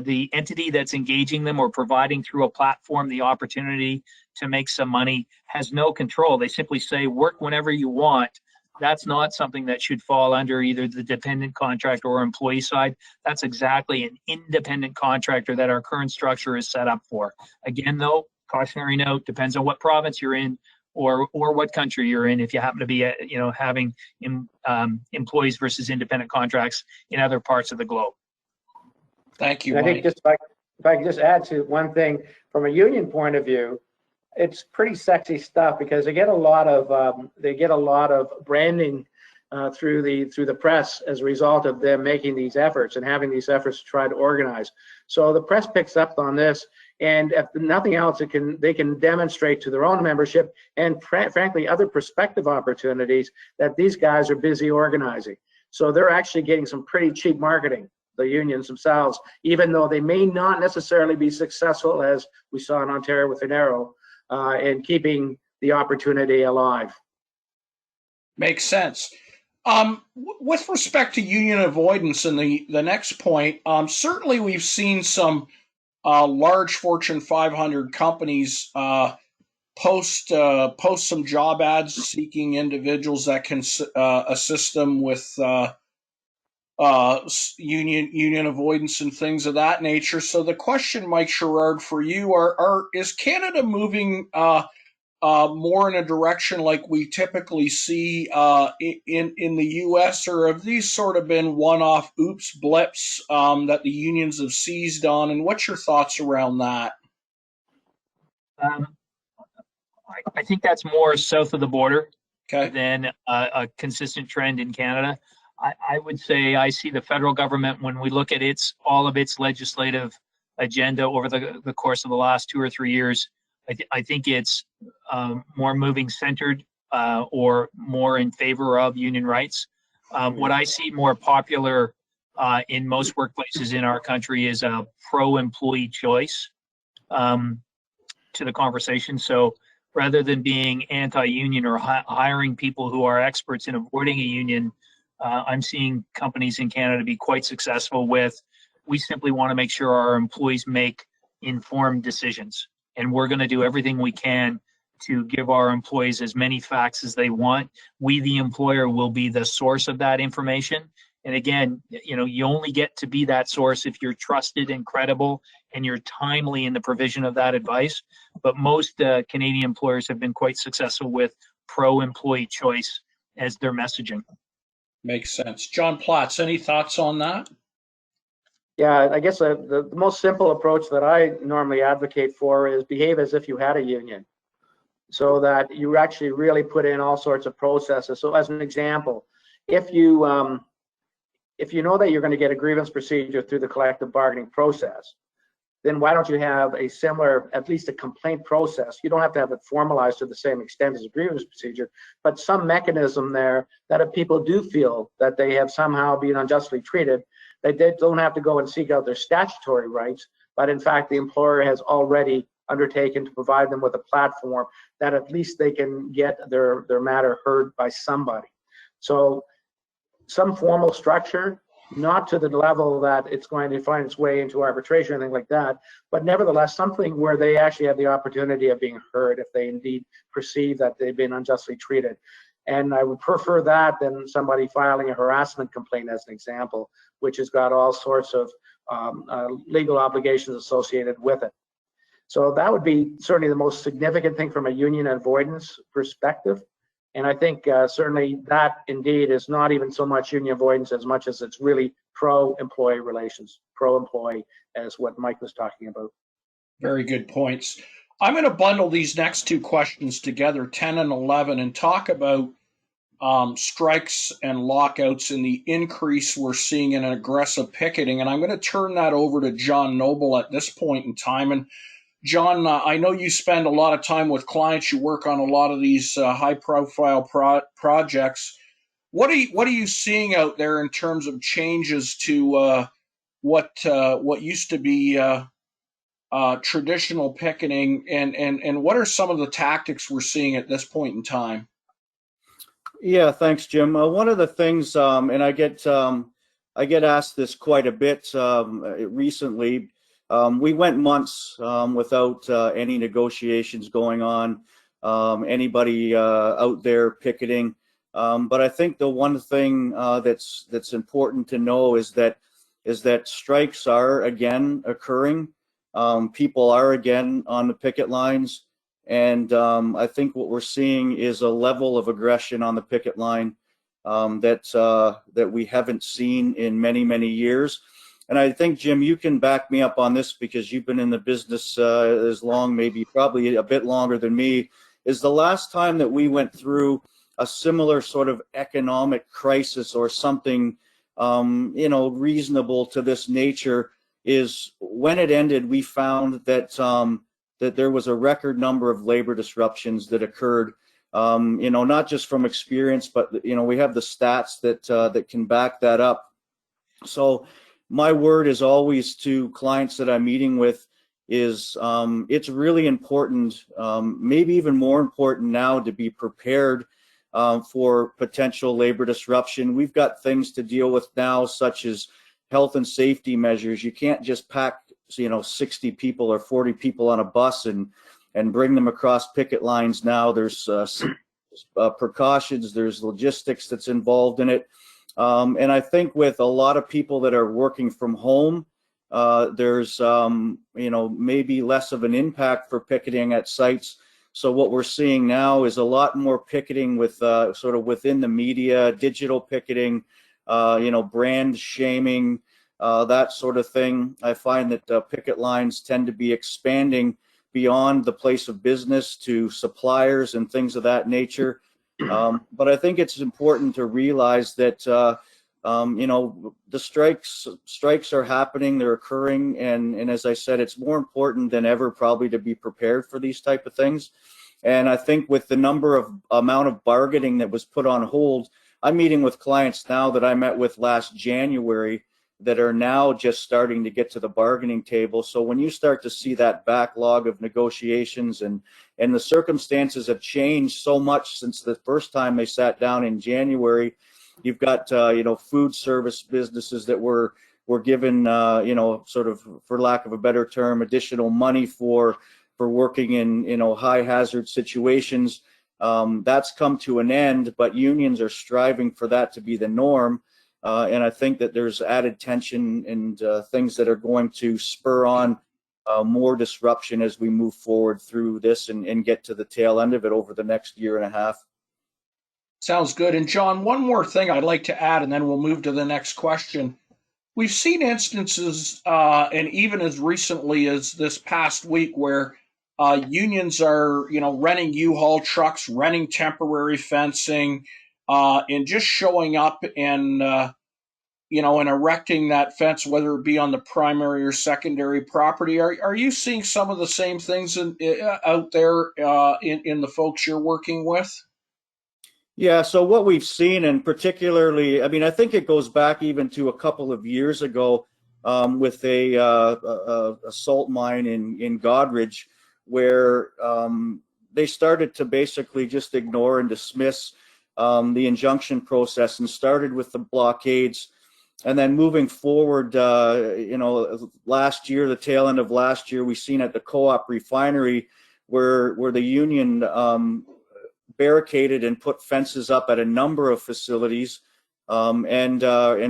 the entity that's engaging them or providing through a platform the opportunity to make some money has no control, they simply say, work whenever you want, that's not something that should fall under either the dependent contractor or employee side. That's exactly an independent contractor that our current structure is set up for. Again, though, cautionary note, depends on what province you're in or what country you're in, if you happen to be having employees versus independent contracts in other parts of the globe. Thank you, and I Mike. think if I could just add to one thing, from a union point of view, it's pretty sexy stuff because they get a lot of branding through the press as a result of them making these efforts and having these efforts to try to organize. So the press picks up on this, and if nothing else, they can demonstrate to their own membership and frankly other prospective opportunities that these guys are busy organizing. So they're actually getting some pretty cheap marketing, the unions themselves, even though they may not necessarily be successful, as we saw in Ontario with Finero, in keeping the opportunity alive. Makes sense. With respect to union avoidance and the next point, certainly we've seen some large Fortune 500 companies post some job ads seeking individuals that can assist them with union avoidance and things of that nature. So the question, Mike Sherrard, for you is Canada moving more in a direction like we typically see in the U.S., or have these sort of been one-off oops blips that the unions have seized on? And what's your thoughts around that? I think that's more south of the border than a consistent trend in Canada. I would say I see the federal government, when we look at all of its legislative agenda over the course of the last 2 or 3 years, I think it's more moving centered or more in favor of union rights. What I see more popular in most workplaces in our country is a pro-employee choice to the conversation. So rather than being anti-union or hiring people who are experts in avoiding a union, I'm seeing companies in Canada be quite successful with, we simply want to make sure our employees make informed decisions. And we're going to do everything we can to give our employees as many facts as they want. We, the employer, will be the source of that information. And again, you only get to be that source if you're trusted and credible and you're timely in the provision of that advice. But most Canadian employers have been quite successful with pro-employee choice as their messaging. Makes sense. John Platts, any thoughts on that? Yeah, I guess the most simple approach that I normally advocate for is behave as if you had a union, so that you actually really put in all sorts of processes. So as an example, if you know that you're going to get a grievance procedure through the collective bargaining process, then why don't you have a similar, at least a complaint process? You don't have to have it formalized to the same extent as a grievance procedure, but some mechanism there that if people do feel that they have somehow been unjustly treated, they don't have to go and seek out their statutory rights, but in fact, the employer has already undertaken to provide them with a platform that at least they can get their matter heard by somebody. So some formal structure, not to the level that it's going to find its way into arbitration or anything like that, but nevertheless something where they actually have the opportunity of being heard if they indeed perceive that they've been unjustly treated. And I would prefer that than somebody filing a harassment complaint, as an example, which has got all sorts of legal obligations associated with it. So that would be certainly the most significant thing from a union avoidance perspective. And I think certainly that indeed is not even so much union avoidance as much as it's really pro-employee relations, pro-employee, as what Mike was talking about. Very good points. I'm going to bundle these next two questions together, 10 and 11, and talk about strikes and lockouts and the increase we're seeing in aggressive picketing. And I'm going to turn that over to John Noble at this point in time. And John, I know you spend a lot of time with clients. You work on a lot of these high-profile projects. What are you seeing out there in terms of changes to what used to be traditional picketing, and what are some of the tactics we're seeing at this point in time? Yeah, thanks, Jim. One of the things, and I get asked this quite a bit recently. We went months without any negotiations going on, anybody out there picketing. But I think the one thing that's important to know is that strikes are again occurring. People are again on the picket lines, and I think what we're seeing is a level of aggression on the picket line that we haven't seen in many years. And I think, Jim, you can back me up on this because you've been in the business as long, probably a bit longer than me. Is the last time that we went through a similar sort of economic crisis or something, reasonable to this nature, is when it ended. We found that that there was a record number of labor disruptions that occurred. Not just from experience, but we have the stats that can back that up. So my word is always to clients that I'm meeting with is it's really important, maybe even more important now, to be prepared for potential labor disruption. We've got things to deal with now, such as health and safety measures. You can't just pack 60 people or 40 people on a bus and bring them across picket lines now. There's precautions, there's logistics that's involved in it. And I think with a lot of people that are working from home, there's maybe less of an impact for picketing at sites. So what we're seeing now is a lot more picketing with sort of within the media, digital picketing, brand shaming, that sort of thing. I find that picket lines tend to be expanding beyond the place of business to suppliers and things of that nature. But I think it's important to realize that the strikes are happening, they're occurring, and as I said, it's more important than ever probably to be prepared for these type of things. And I think with the amount of bargaining that was put on hold, I'm meeting with clients now that I met with last January that are now just starting to get to the bargaining table. So when you start to see that backlog of negotiations and the circumstances have changed so much since the first time they sat down in January, you've got food service businesses that were given sort of, for lack of a better term, additional money for working in high hazard situations. That's come to an end, but unions are striving for that to be the norm. And I think that there's added tension and things that are going to spur on more disruption as we move forward through this and get to the tail end of it over the next year and a half. Sounds good. And John, one more thing I'd like to add, and then we'll move to the next question. We've seen instances, and even as recently as this past week, where unions are, renting U-Haul trucks, renting temporary fencing, and just showing up and, and erecting that fence, whether it be on the primary or secondary property. Are you seeing some of the same things out there in the folks you're working with? Yeah, so what we've seen, and particularly, I mean, I think it goes back even to a couple of years ago with a salt mine in Godrich, where they started to basically just ignore and dismiss the injunction process and started with the blockades. And then moving forward, last year, the tail end of last year, we seen at the co-op refinery where the union barricaded and put fences up at a number of facilities and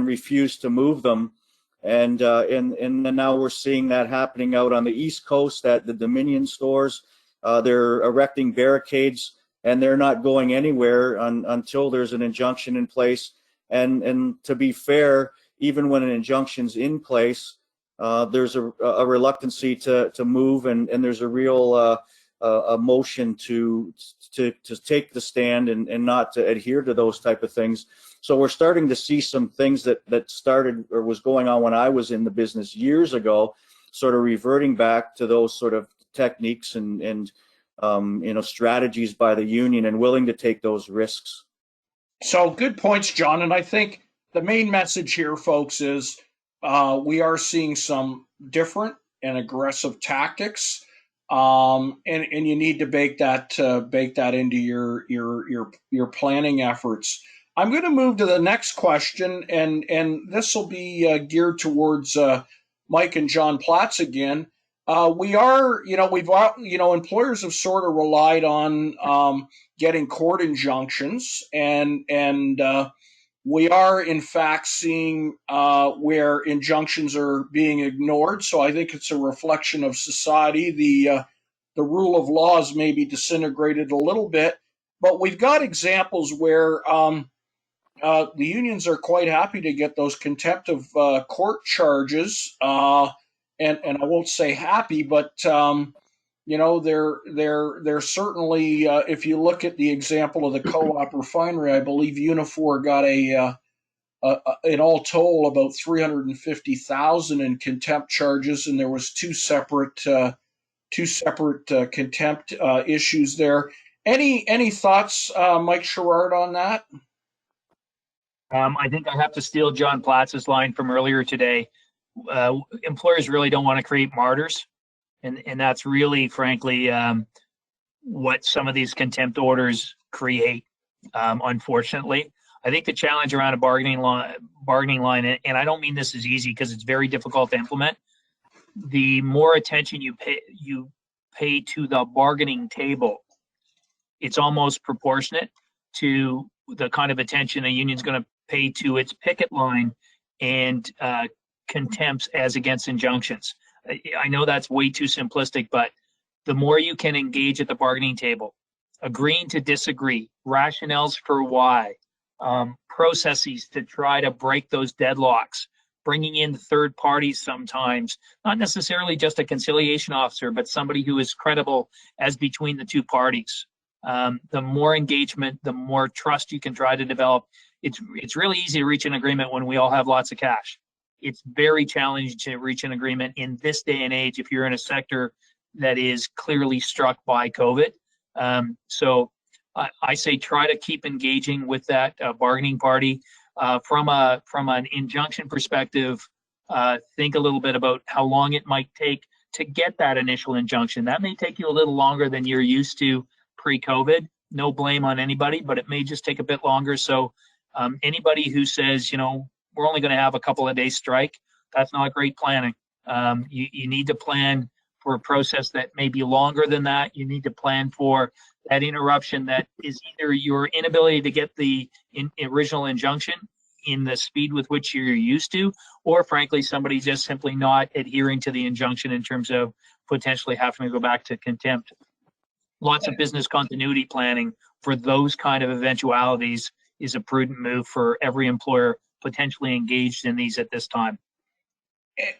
refused to move them. And then now we're seeing that happening out on the East Coast at the Dominion stores. They're erecting barricades and they're not going anywhere until there's an injunction in place. And to be fair, even when an injunction's in place, there's a reluctancy to move, and there's a real a motion to take the stand and not to adhere to those type of things. So we're starting to see some things that started or was going on when I was in the business years ago, sort of reverting back to those sort of techniques and strategies by the union and willing to take those risks. So good points, John. And I think the main message here, folks, is we are seeing some different and aggressive tactics. And you need to bake that into your planning efforts. I'm going to move to the next question, and this will be geared towards Mike and John Platts again. Employers have sort of relied on getting court injunctions, and we are in fact seeing where injunctions are being ignored. So I think it's a reflection of society. The rule of law is maybe disintegrated a little bit, but we've got examples where the unions are quite happy to get those contempt of court charges, and I won't say happy, but they're certainly. If you look at the example of the co-op refinery, I believe Unifor got in all total about $350,000 in contempt charges, and there was two separate contempt issues there. Any thoughts, Mike Sherrard, on that? I think I have to steal John Platz's line from earlier today. Employers really don't want to create martyrs, and that's really, frankly, what some of these contempt orders create. Unfortunately, I think the challenge around a bargaining line, and I don't mean this is easy because it's very difficult to implement. The more attention you pay to the bargaining table, it's almost proportionate to the kind of attention a union's going to pay to its picket line and contempts as against injunctions. I know that's way too simplistic, but the more you can engage at the bargaining table, agreeing to disagree, rationales for why, processes to try to break those deadlocks, bringing in third parties sometimes, not necessarily just a conciliation officer, but somebody who is credible as between the two parties. The more engagement, the more trust you can try to develop. It's really easy to reach an agreement when we all have lots of cash. It's very challenging to reach an agreement in this day and age if you're in a sector that is clearly struck by COVID. So I say try to keep engaging with that bargaining party. From an injunction perspective, think a little bit about how long it might take to get that initial injunction. That may take you a little longer than you're used to pre-COVID. No blame on anybody, but it may just take a bit longer. So anybody who says, we're only going to have a couple of days strike, that's not great planning. You need to plan for a process that may be longer than that. You need to plan for that interruption that is either your inability to get the original injunction in the speed with which you're used to, or frankly, somebody just simply not adhering to the injunction in terms of potentially having to go back to contempt. Lots of business continuity planning for those kind of eventualities is a prudent move for every employer potentially engaged in these at this time.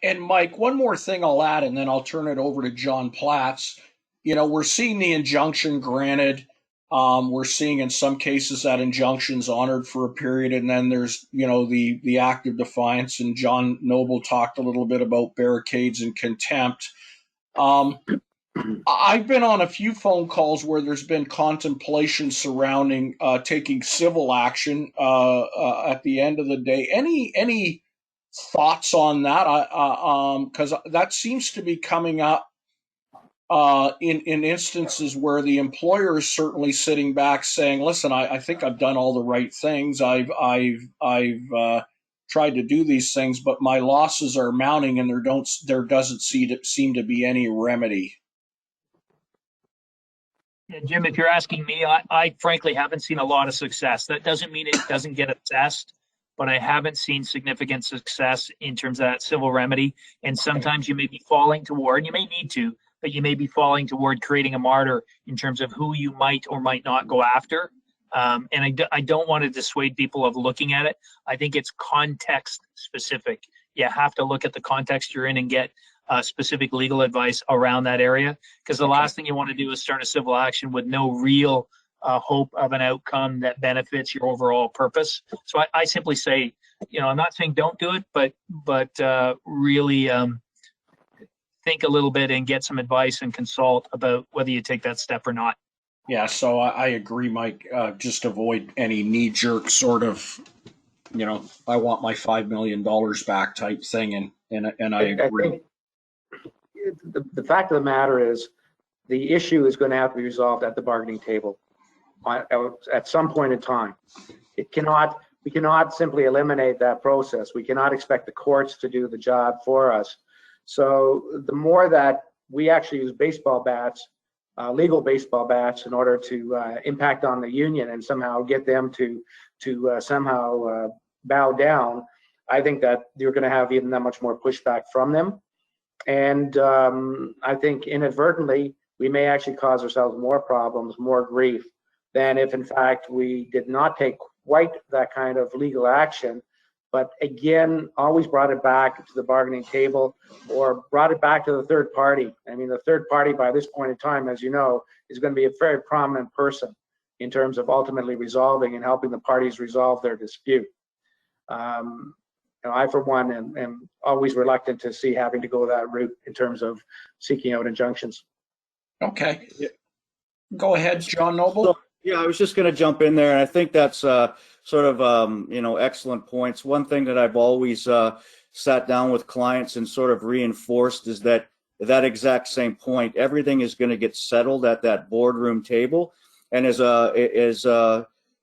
And Mike, one more thing I'll add, and then I'll turn it over to John Platts. We're seeing the injunction granted. We're seeing in some cases that injunction's honored for a period, and then there's, the act of defiance. And John Noble talked a little bit about barricades and contempt. I've been on a few phone calls where there's been contemplation surrounding taking civil action at the end of the day. Any thoughts on that? Because that seems to be coming up in instances where the employer is certainly sitting back saying, "Listen, I think I've done all the right things. I've tried to do these things, but my losses are mounting, and there doesn't seem to be any remedy." Yeah, Jim, if you're asking me, I frankly haven't seen a lot of success. That doesn't mean it doesn't get assessed, but I haven't seen significant success in terms of that civil remedy. And sometimes you may be falling toward, you may need to, but you may be falling toward creating a martyr in terms of who you might or might not go after. And I don't want to dissuade people of looking at it. I think it's context specific. You have to look at the context you're in and get specific legal advice around that area, because the last thing you want to do is start a civil action with no real hope of an outcome that benefits your overall purpose. So I simply say, I'm not saying don't do it, but really think a little bit and get some advice and consult about whether you take that step or not. Yeah, so I agree, Mike. Just avoid any knee-jerk sort of, I want my $5 million back type thing, and I agree. I think the fact of the matter is, the issue is going to have to be resolved at the bargaining table at some point in time. We cannot simply eliminate that process. We cannot expect the courts to do the job for us. So the more that we actually use baseball bats, legal baseball bats, in order to impact on the union and somehow get them to somehow bow down, I think that you're going to have even that much more pushback from them. And I think inadvertently, we may actually cause ourselves more problems, more grief, than if in fact we did not take quite that kind of legal action, but again, always brought it back to the bargaining table or brought it back to the third party. I mean, the third party by this point in time, as you know, is going to be a very prominent person in terms of ultimately resolving and helping the parties resolve their dispute. I, for one, am always reluctant to see having to go that route in terms of seeking out injunctions. Okay. Go ahead, John Noble. So, yeah, I was just going to jump in there, and I think that's sort of excellent points. One thing that I've always sat down with clients and sort of reinforced is that exact same point. Everything is going to get settled at that boardroom table, and as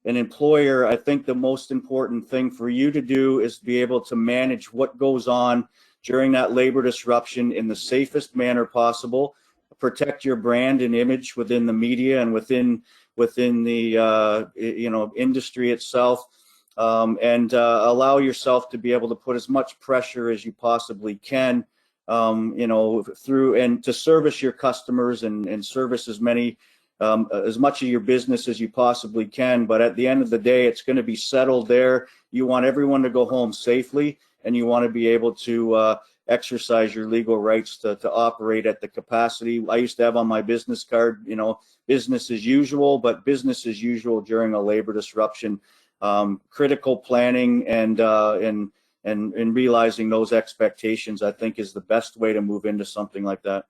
an employer, I think the most important thing for you to do is be able to manage what goes on during that labor disruption in the safest manner possible, protect your brand and image within the media and within the industry itself, and allow yourself to be able to put as much pressure as you possibly can, through and to service your customers and service as much of your business as you possibly can. But at the end of the day, it's going to be settled there. You want everyone to go home safely, and you want to be able to exercise your legal rights to operate at the capacity. I used to have on my business card, business as usual, but business as usual during a labor disruption. Critical planning and realizing those expectations, I think, is the best way to move into something like that.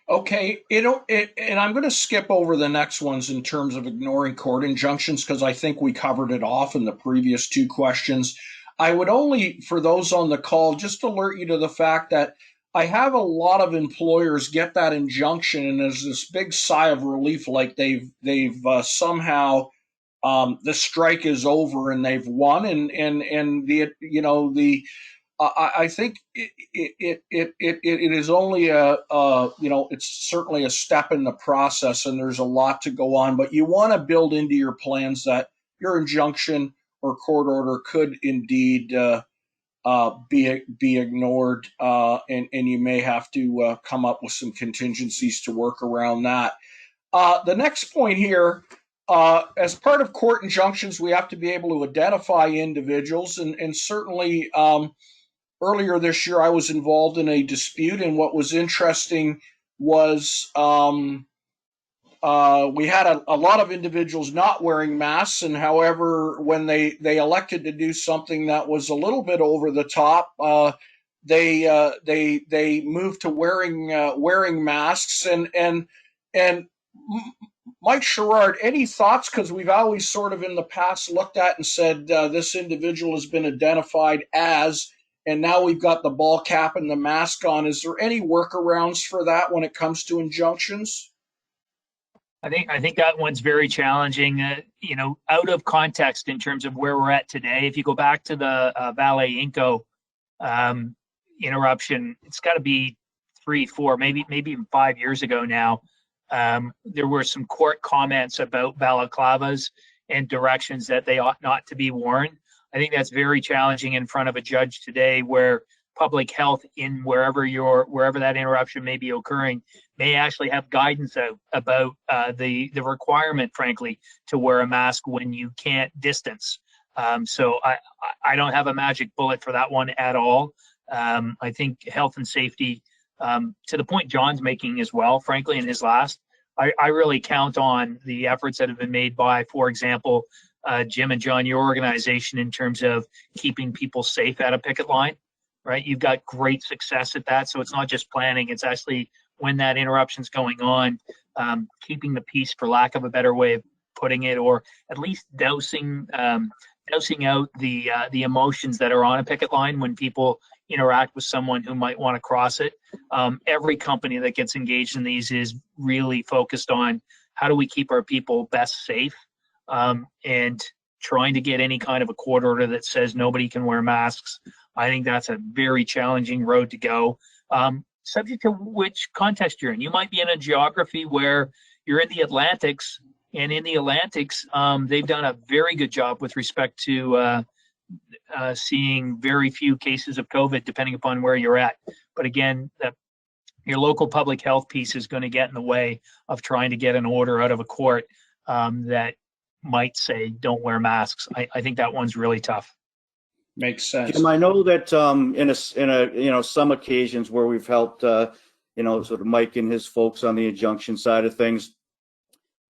Okay, and I'm going to skip over the next ones in terms of ignoring court injunctions, because I think we covered it off in the previous two questions. I would only, for those on the call, just alert you to the fact that I have a lot of employers get that injunction, and there's this big sigh of relief, like they've somehow the strike is over and they've won, and I think it is only it's certainly a step in the process, and there's a lot to go on, but you want to build into your plans that your injunction or court order could indeed be ignored, and you may have to come up with some contingencies to work around that. The next point here, as part of court injunctions, we have to be able to identify individuals, and certainly earlier this year I was involved in a dispute, and what was interesting was we had a lot of individuals not wearing masks, and however, when they elected to do something that was a little bit over the top, they moved to wearing masks, and Mike Sherrard, any thoughts? Because we've always sort of in the past looked at and said this individual has been identified as, and now we've got the ball cap and the mask on. Is there any workarounds for that when it comes to injunctions? I think that one's very challenging, out of context in terms of where we're at today. If you go back to the Valet Inco interruption, it's got to be 3, 4, maybe even 5 years ago now. There were some court comments about balaclavas and directions that they ought not to be worn. I think that's very challenging in front of a judge today, where public health in wherever that interruption may be occurring may actually have guidance out about the requirement, frankly, to wear a mask when you can't distance. So I don't have a magic bullet for that one at all. I think health and safety, to the point John's making as well, frankly, in his last, I really count on the efforts that have been made by, for example, Jim and John, your organization, in terms of keeping people safe at a picket line. Right, you've got great success at that. So it's not just planning; it's actually when that interruption's going on, keeping the peace, for lack of a better way of putting it, or at least dousing out the emotions that are on a picket line when people interact with someone who might want to cross it. Every company that gets engaged in these is really focused on how do we keep our people best safe, and trying to get any kind of a court order that says nobody can wear masks. I think that's a very challenging road to go. Subject to which context you're in. You might be in a geography where you're in the Atlantics, and in the Atlantics, they've done a very good job with respect to seeing very few cases of COVID, depending upon where you're at. But again, your local public health piece is going to get in the way of trying to get an order out of a court that might say don't wear masks. I think that one's really tough. Makes sense. Jim, I know that in a some occasions where we've helped sort of Mike and his folks on the injunction side of things,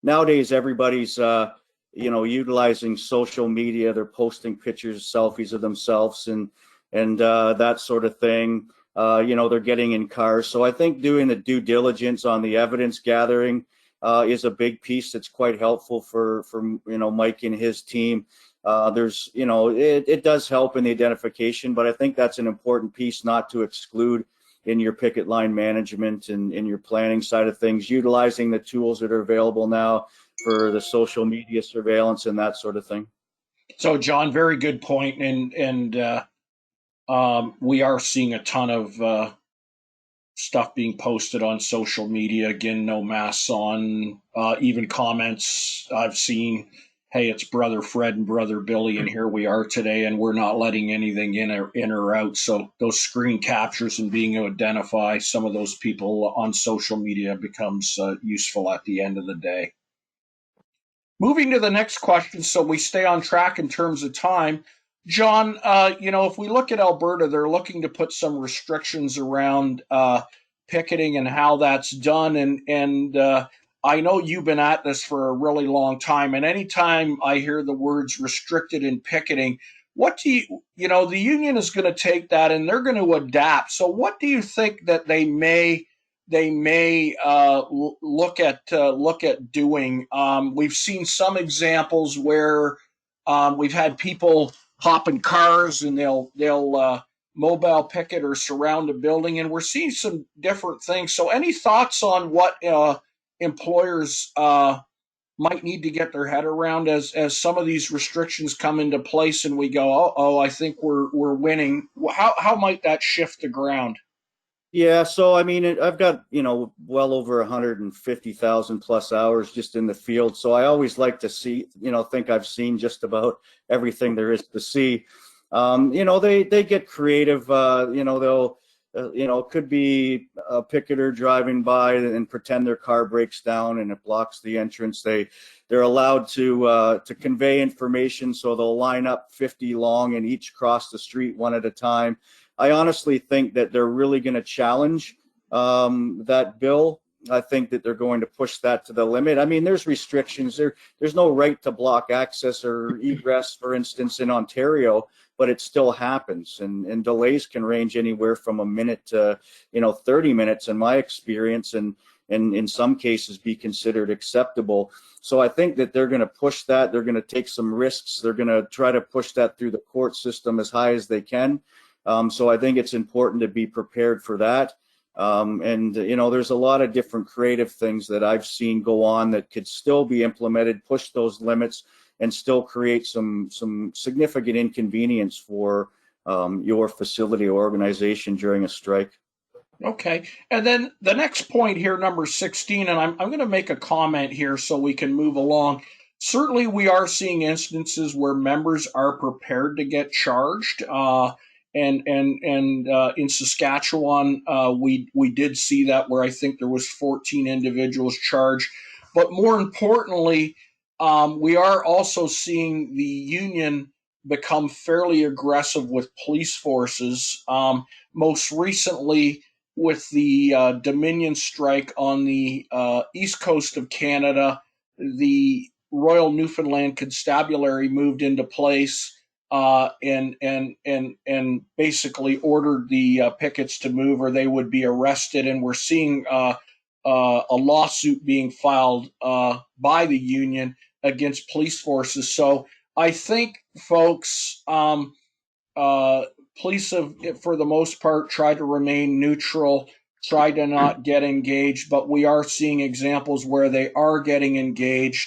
nowadays everybody's utilizing social media. They're posting pictures, selfies of themselves and that sort of thing. They're getting in cars. So I think doing the due diligence on the evidence gathering is a big piece that's quite helpful for Mike and his team. It does help in the identification, but I think that's an important piece not to exclude in your picket line management and in your planning side of things, utilizing the tools that are available now for the social media surveillance and that sort of thing. So, John, very good point, and we are seeing a ton of stuff being posted on social media. Again, no masks on, even comments I've seen. Hey, it's Brother Fred and Brother Billy, and here we are today, and we're not letting anything in or out. So those screen captures and being able to identify some of those people on social media becomes useful at the end of the day. Moving to the next question, so we stay on track in terms of time. John, if we look at Alberta, they're looking to put some restrictions around picketing and how that's done, and I know you've been at this for a really long time, and anytime I hear the words restricted in picketing, what do the union is going to take that and they're going to adapt. So what do you think that they may look at doing? We've seen some examples where we've had people hop in cars and they'll mobile picket or surround a building, and we're seeing some different things. So any thoughts on what employers might need to get their head around as some of these restrictions come into place and we go, oh, I think we're winning? How might that shift the ground? Yeah, so I mean, I've got well over 150,000 plus hours just in the field, so I always like to see, think I've seen just about everything there is to see. They get creative. They'll it could be a picketer driving by and pretend their car breaks down and it blocks the entrance. They're allowed to convey information, so they'll line up 50 long and each cross the street one at a time. I honestly think that they're really going to challenge that bill. I think that they're going to push that to the limit. I mean, there's restrictions. There's no right to block access or egress, for instance, in Ontario, but it still happens. And delays can range anywhere from a minute to, 30 minutes in my experience, and in some cases be considered acceptable. So I think that they're going to push that. They're going to take some risks. They're going to try to push that through the court system as high as they can. So I think it's important to be prepared for that. There's a lot of different creative things that I've seen go on that could still be implemented, push those limits, and still create some significant inconvenience for your facility or organization during a strike. Okay. And then the next point here, number 16, and I'm going to make a comment here so we can move along. Certainly, we are seeing instances where members are prepared to get charged. And in Saskatchewan, we did see that, where I think there was 14 individuals charged. But more importantly, we are also seeing the union become fairly aggressive with police forces. Most recently, with the Dominion strike on the east coast of Canada, the Royal Newfoundland Constabulary moved into place. And basically ordered the pickets to move, or they would be arrested. And we're seeing a lawsuit being filed by the union against police forces. So I think, folks, police have, for the most part, tried to remain neutral, tried to not get engaged, but we are seeing examples where they are getting engaged.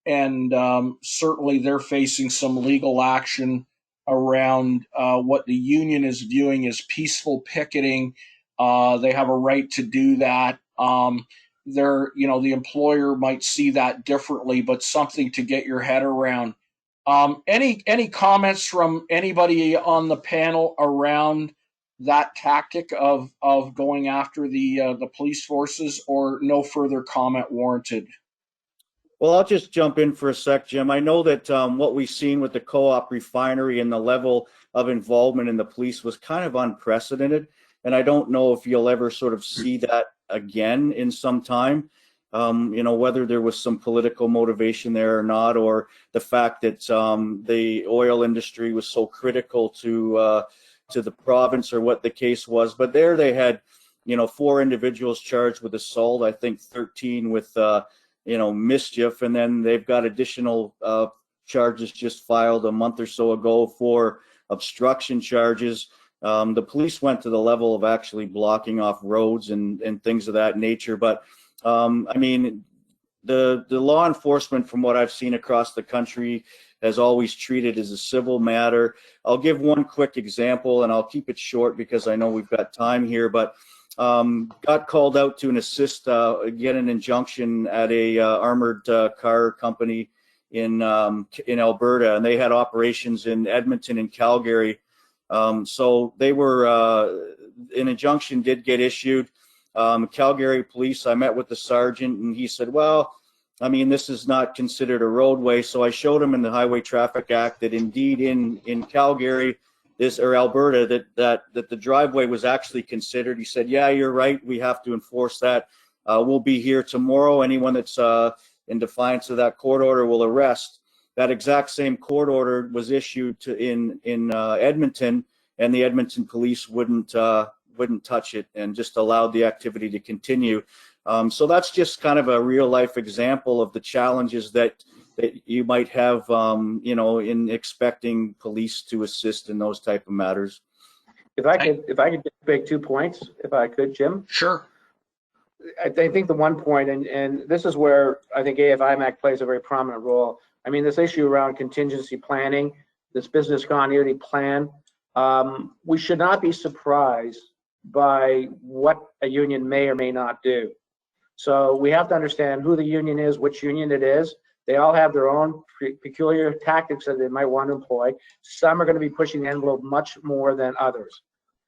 And certainly they're facing some legal action around what the union is viewing as peaceful picketing. They have a right to do that. The employer might see that differently, but something to get your head around. Any comments from anybody on the panel around that tactic of going after the police forces, or no further comment warranted? Well, I'll just jump in for a sec, Jim. I know that what we've seen with the co-op refinery and the level of involvement in the police was kind of unprecedented. And I don't know if you'll ever sort of see that again in some time, whether there was some political motivation there or not, or the fact that the oil industry was so critical to the province, or what the case was. But there they had, 4 individuals charged with assault, I think 13 with mischief, and then they've got additional charges just filed a month or so ago for obstruction charges. The police went to the level of actually blocking off roads and things of that nature. But the law enforcement, from what I've seen across the country, has always treated as a civil matter. I'll give one quick example, and I'll keep it short because I know we've got time here, but got called out to assist get an injunction at a armored car company in Alberta, and they had operations in Edmonton and Calgary. So they were an injunction did get issued. Calgary police, I met with the sergeant, and he said, well, this is not considered a roadway. So I showed him in the Highway Traffic Act that indeed in Calgary, Alberta, that the driveway was actually considered. He said, yeah, you're right, we have to enforce that. We'll be here tomorrow. Anyone that's in defiance of that court order will arrest. That exact same court order was issued in Edmonton, and the Edmonton police wouldn't touch it and just allowed the activity to continue. So that's just kind of a real life example of the challenges that you might have, in expecting police to assist in those type of matters. If I could make 2 points, if I could, Jim. Sure. I think the one point, and this is where I think AFIMAC plays a very prominent role. This issue around contingency planning, this business continuity plan, we should not be surprised by what a union may or may not do. So we have to understand who the union is, which union it is. They all have their own peculiar tactics that they might want to employ. Some are going to be pushing the envelope much more than others.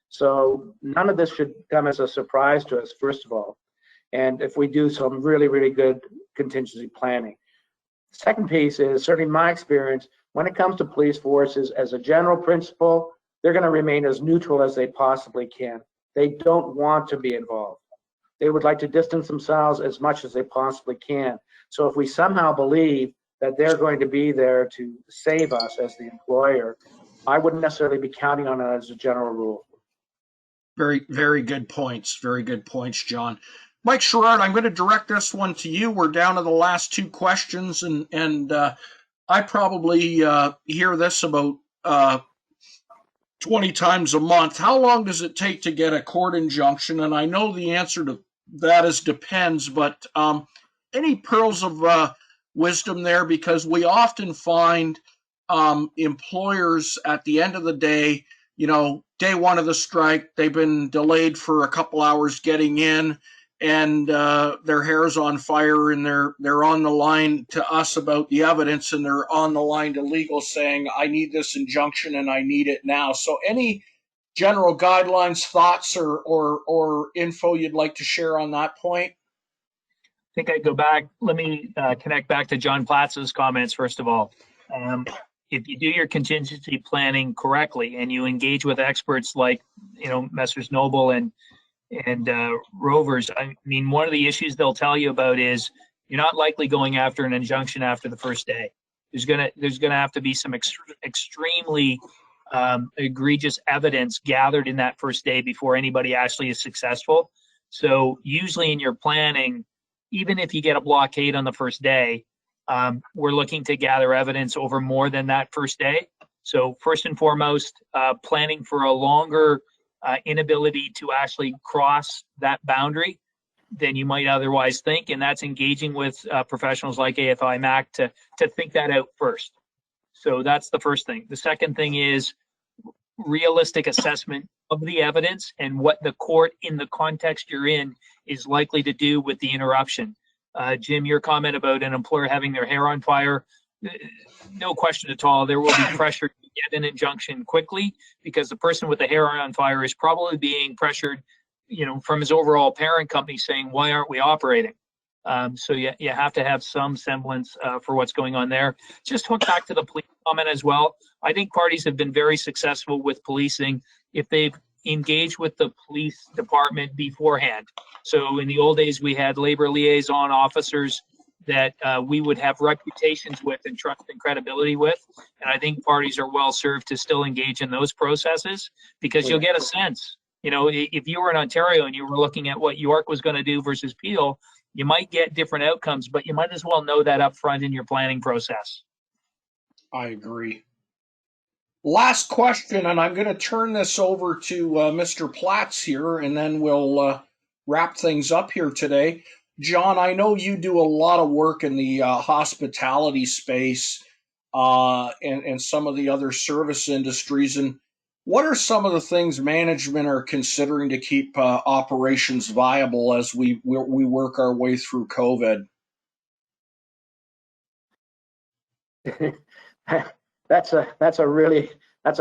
So none of this should come as a surprise to us, first of all. And if we do some really, really good contingency planning. Second piece is certainly my experience when it comes to police forces, as a general principle, they're going to remain as neutral as they possibly can. They don't want to be involved. They would like to distance themselves as much as they possibly can. So if we somehow believe that they're going to be there to save us as the employer, I wouldn't necessarily be counting on it as a general rule. Very, very good points. Very good points, John. Mike Sherrard, I'm going to direct this one to you. We're down to the last two questions, and I probably hear this about 20 times a month. How long does it take to get a court injunction? And I know the answer to that is depends, but any pearls of wisdom there? Because we often find employers at the end of the day, day one of the strike, they've been delayed for a couple hours getting in, and their hair's on fire, and they're on the line to us about the evidence, and they're on the line to legal saying, I need this injunction and I need it now. So any general guidelines, thoughts, or info you'd like to share on that point? I think I'd go back. Let me connect back to John Platz's comments, first of all. If you do your contingency planning correctly and you engage with experts like, Messrs. Noble and Rovers, I mean, one of the issues they'll tell you about is you're not likely going after an injunction after the first day. There's gonna have to be some extremely egregious evidence gathered in that first day before anybody actually is successful. So usually in your planning, even if you get a blockade on the first day, we're looking to gather evidence over more than that first day. So first and foremost, planning for a longer inability to actually cross that boundary than you might otherwise think, and that's engaging with professionals like AFIMAC to think that out first. So that's the first thing. The second thing is realistic assessment of the evidence and what the court in the context you're in is likely to do with the interruption. Jim, your comment about an employer having their hair on fire, no question at all, there will be pressure to get an injunction quickly because the person with the hair on fire is probably being pressured, from his overall parent company saying, why aren't we operating? So you have to have some semblance for what's going on there. Just hook back to the police comment as well. I think parties have been very successful with policing if they've engaged with the police department beforehand. So in the old days, we had labor liaison officers that we would have reputations with and trust and credibility with. And I think parties are well served to still engage in those processes because you'll get a sense. If you were in Ontario and you were looking at what York was going to do versus Peel, you might get different outcomes, but you might as well know that up front in your planning process. I agree. Last question, and I'm going to turn this over to Mr. Platz here, and then we'll wrap things up here today. John, I know you do a lot of work in the hospitality space and some of the other service industries. And what are some of the things management are considering to keep operations viable as we work our way through COVID? That's a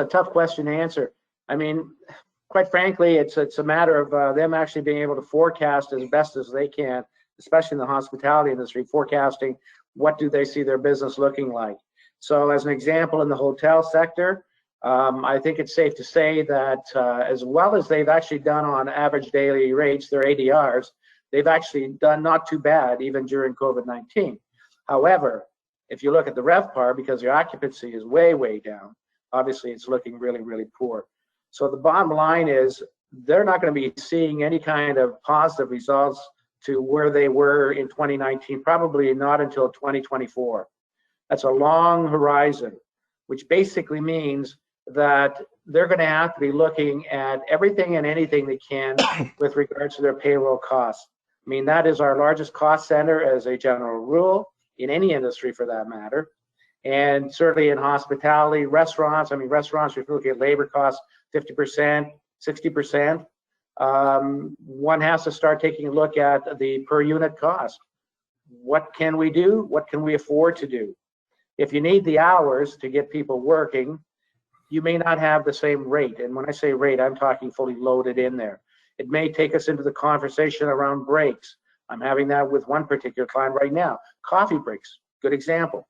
tough question to answer. I mean, quite frankly, it's a matter of them actually being able to forecast as best as they can, especially in the hospitality industry, forecasting what do they see their business looking like. So as an example, in the hotel sector, I think it's safe to say that as well as they've actually done on average daily rates, their ADRs, they've actually done not too bad even during COVID-19. However, if you look at the RevPAR, because your occupancy is way, way down, obviously it's looking really, really poor. So the bottom line is they're not going to be seeing any kind of positive results to where they were in 2019, probably not until 2024. That's a long horizon, which basically means that they're going to have to be looking at everything and anything they can with regards to their payroll costs. I mean, that is our largest cost center as a general rule in any industry for that matter. And certainly in hospitality, restaurants, if you look at labor costs, 50%, 60%, one has to start taking a look at the per unit cost. What can we do? What can we afford to do? If you need the hours to get people working, you may not have the same rate. And when I say rate, I'm talking fully loaded in there. It may take us into the conversation around breaks. I'm having that with one particular client right now. Coffee breaks, good example.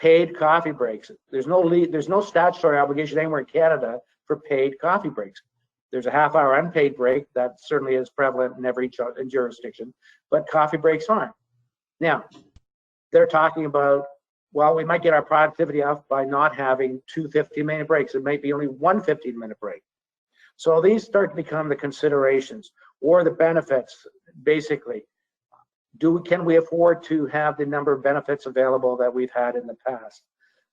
Paid coffee breaks. There's no statutory obligation anywhere in Canada for paid coffee breaks. There's a half-hour unpaid break that certainly is prevalent in every jurisdiction, but coffee breaks aren't. Now, they're talking about, well, we might get our productivity up by not having 2 15-minute breaks. It might be only 1 15-minute break. So these start to become the considerations or the benefits, basically. Can we afford to have the number of benefits available that we've had in the past?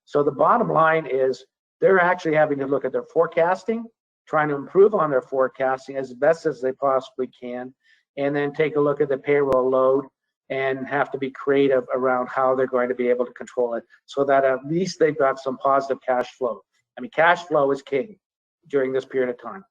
So the bottom line is they're actually having to look at their forecasting, trying to improve on their forecasting as best as they possibly can, and then take a look at the payroll load and have to be creative around how they're going to be able to control it so that at least they've got some positive cash flow. I mean, cash flow is king during this period of time.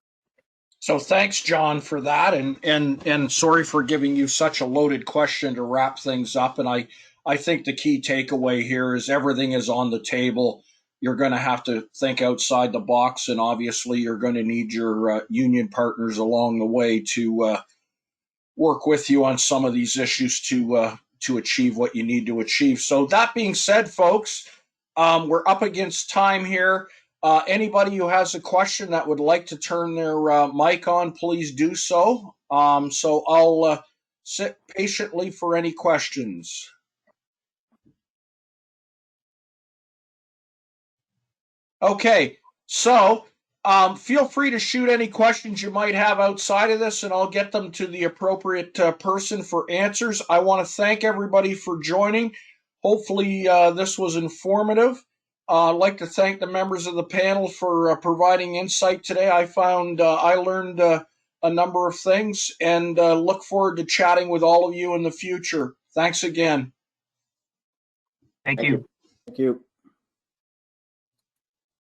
So thanks, John, for that, and sorry for giving you such a loaded question to wrap things up. And I think the key takeaway here is everything is on the table. You're going to have to think outside the box, and obviously you're going to need your union partners along the way to work with you on some of these issues to achieve what you need to achieve. So that being said, folks, we're up against time here. Anybody who has a question that would like to turn their mic on, please do so. So I'll sit patiently for any questions. Okay, so feel free to shoot any questions you might have outside of this, and I'll get them to the appropriate person for answers. I want to thank everybody for joining. Hopefully this was informative. I'd like to thank the members of the panel for providing insight today. I found I learned a number of things, and look forward to chatting with all of you in the future. Thanks again. Thank you. Thank you.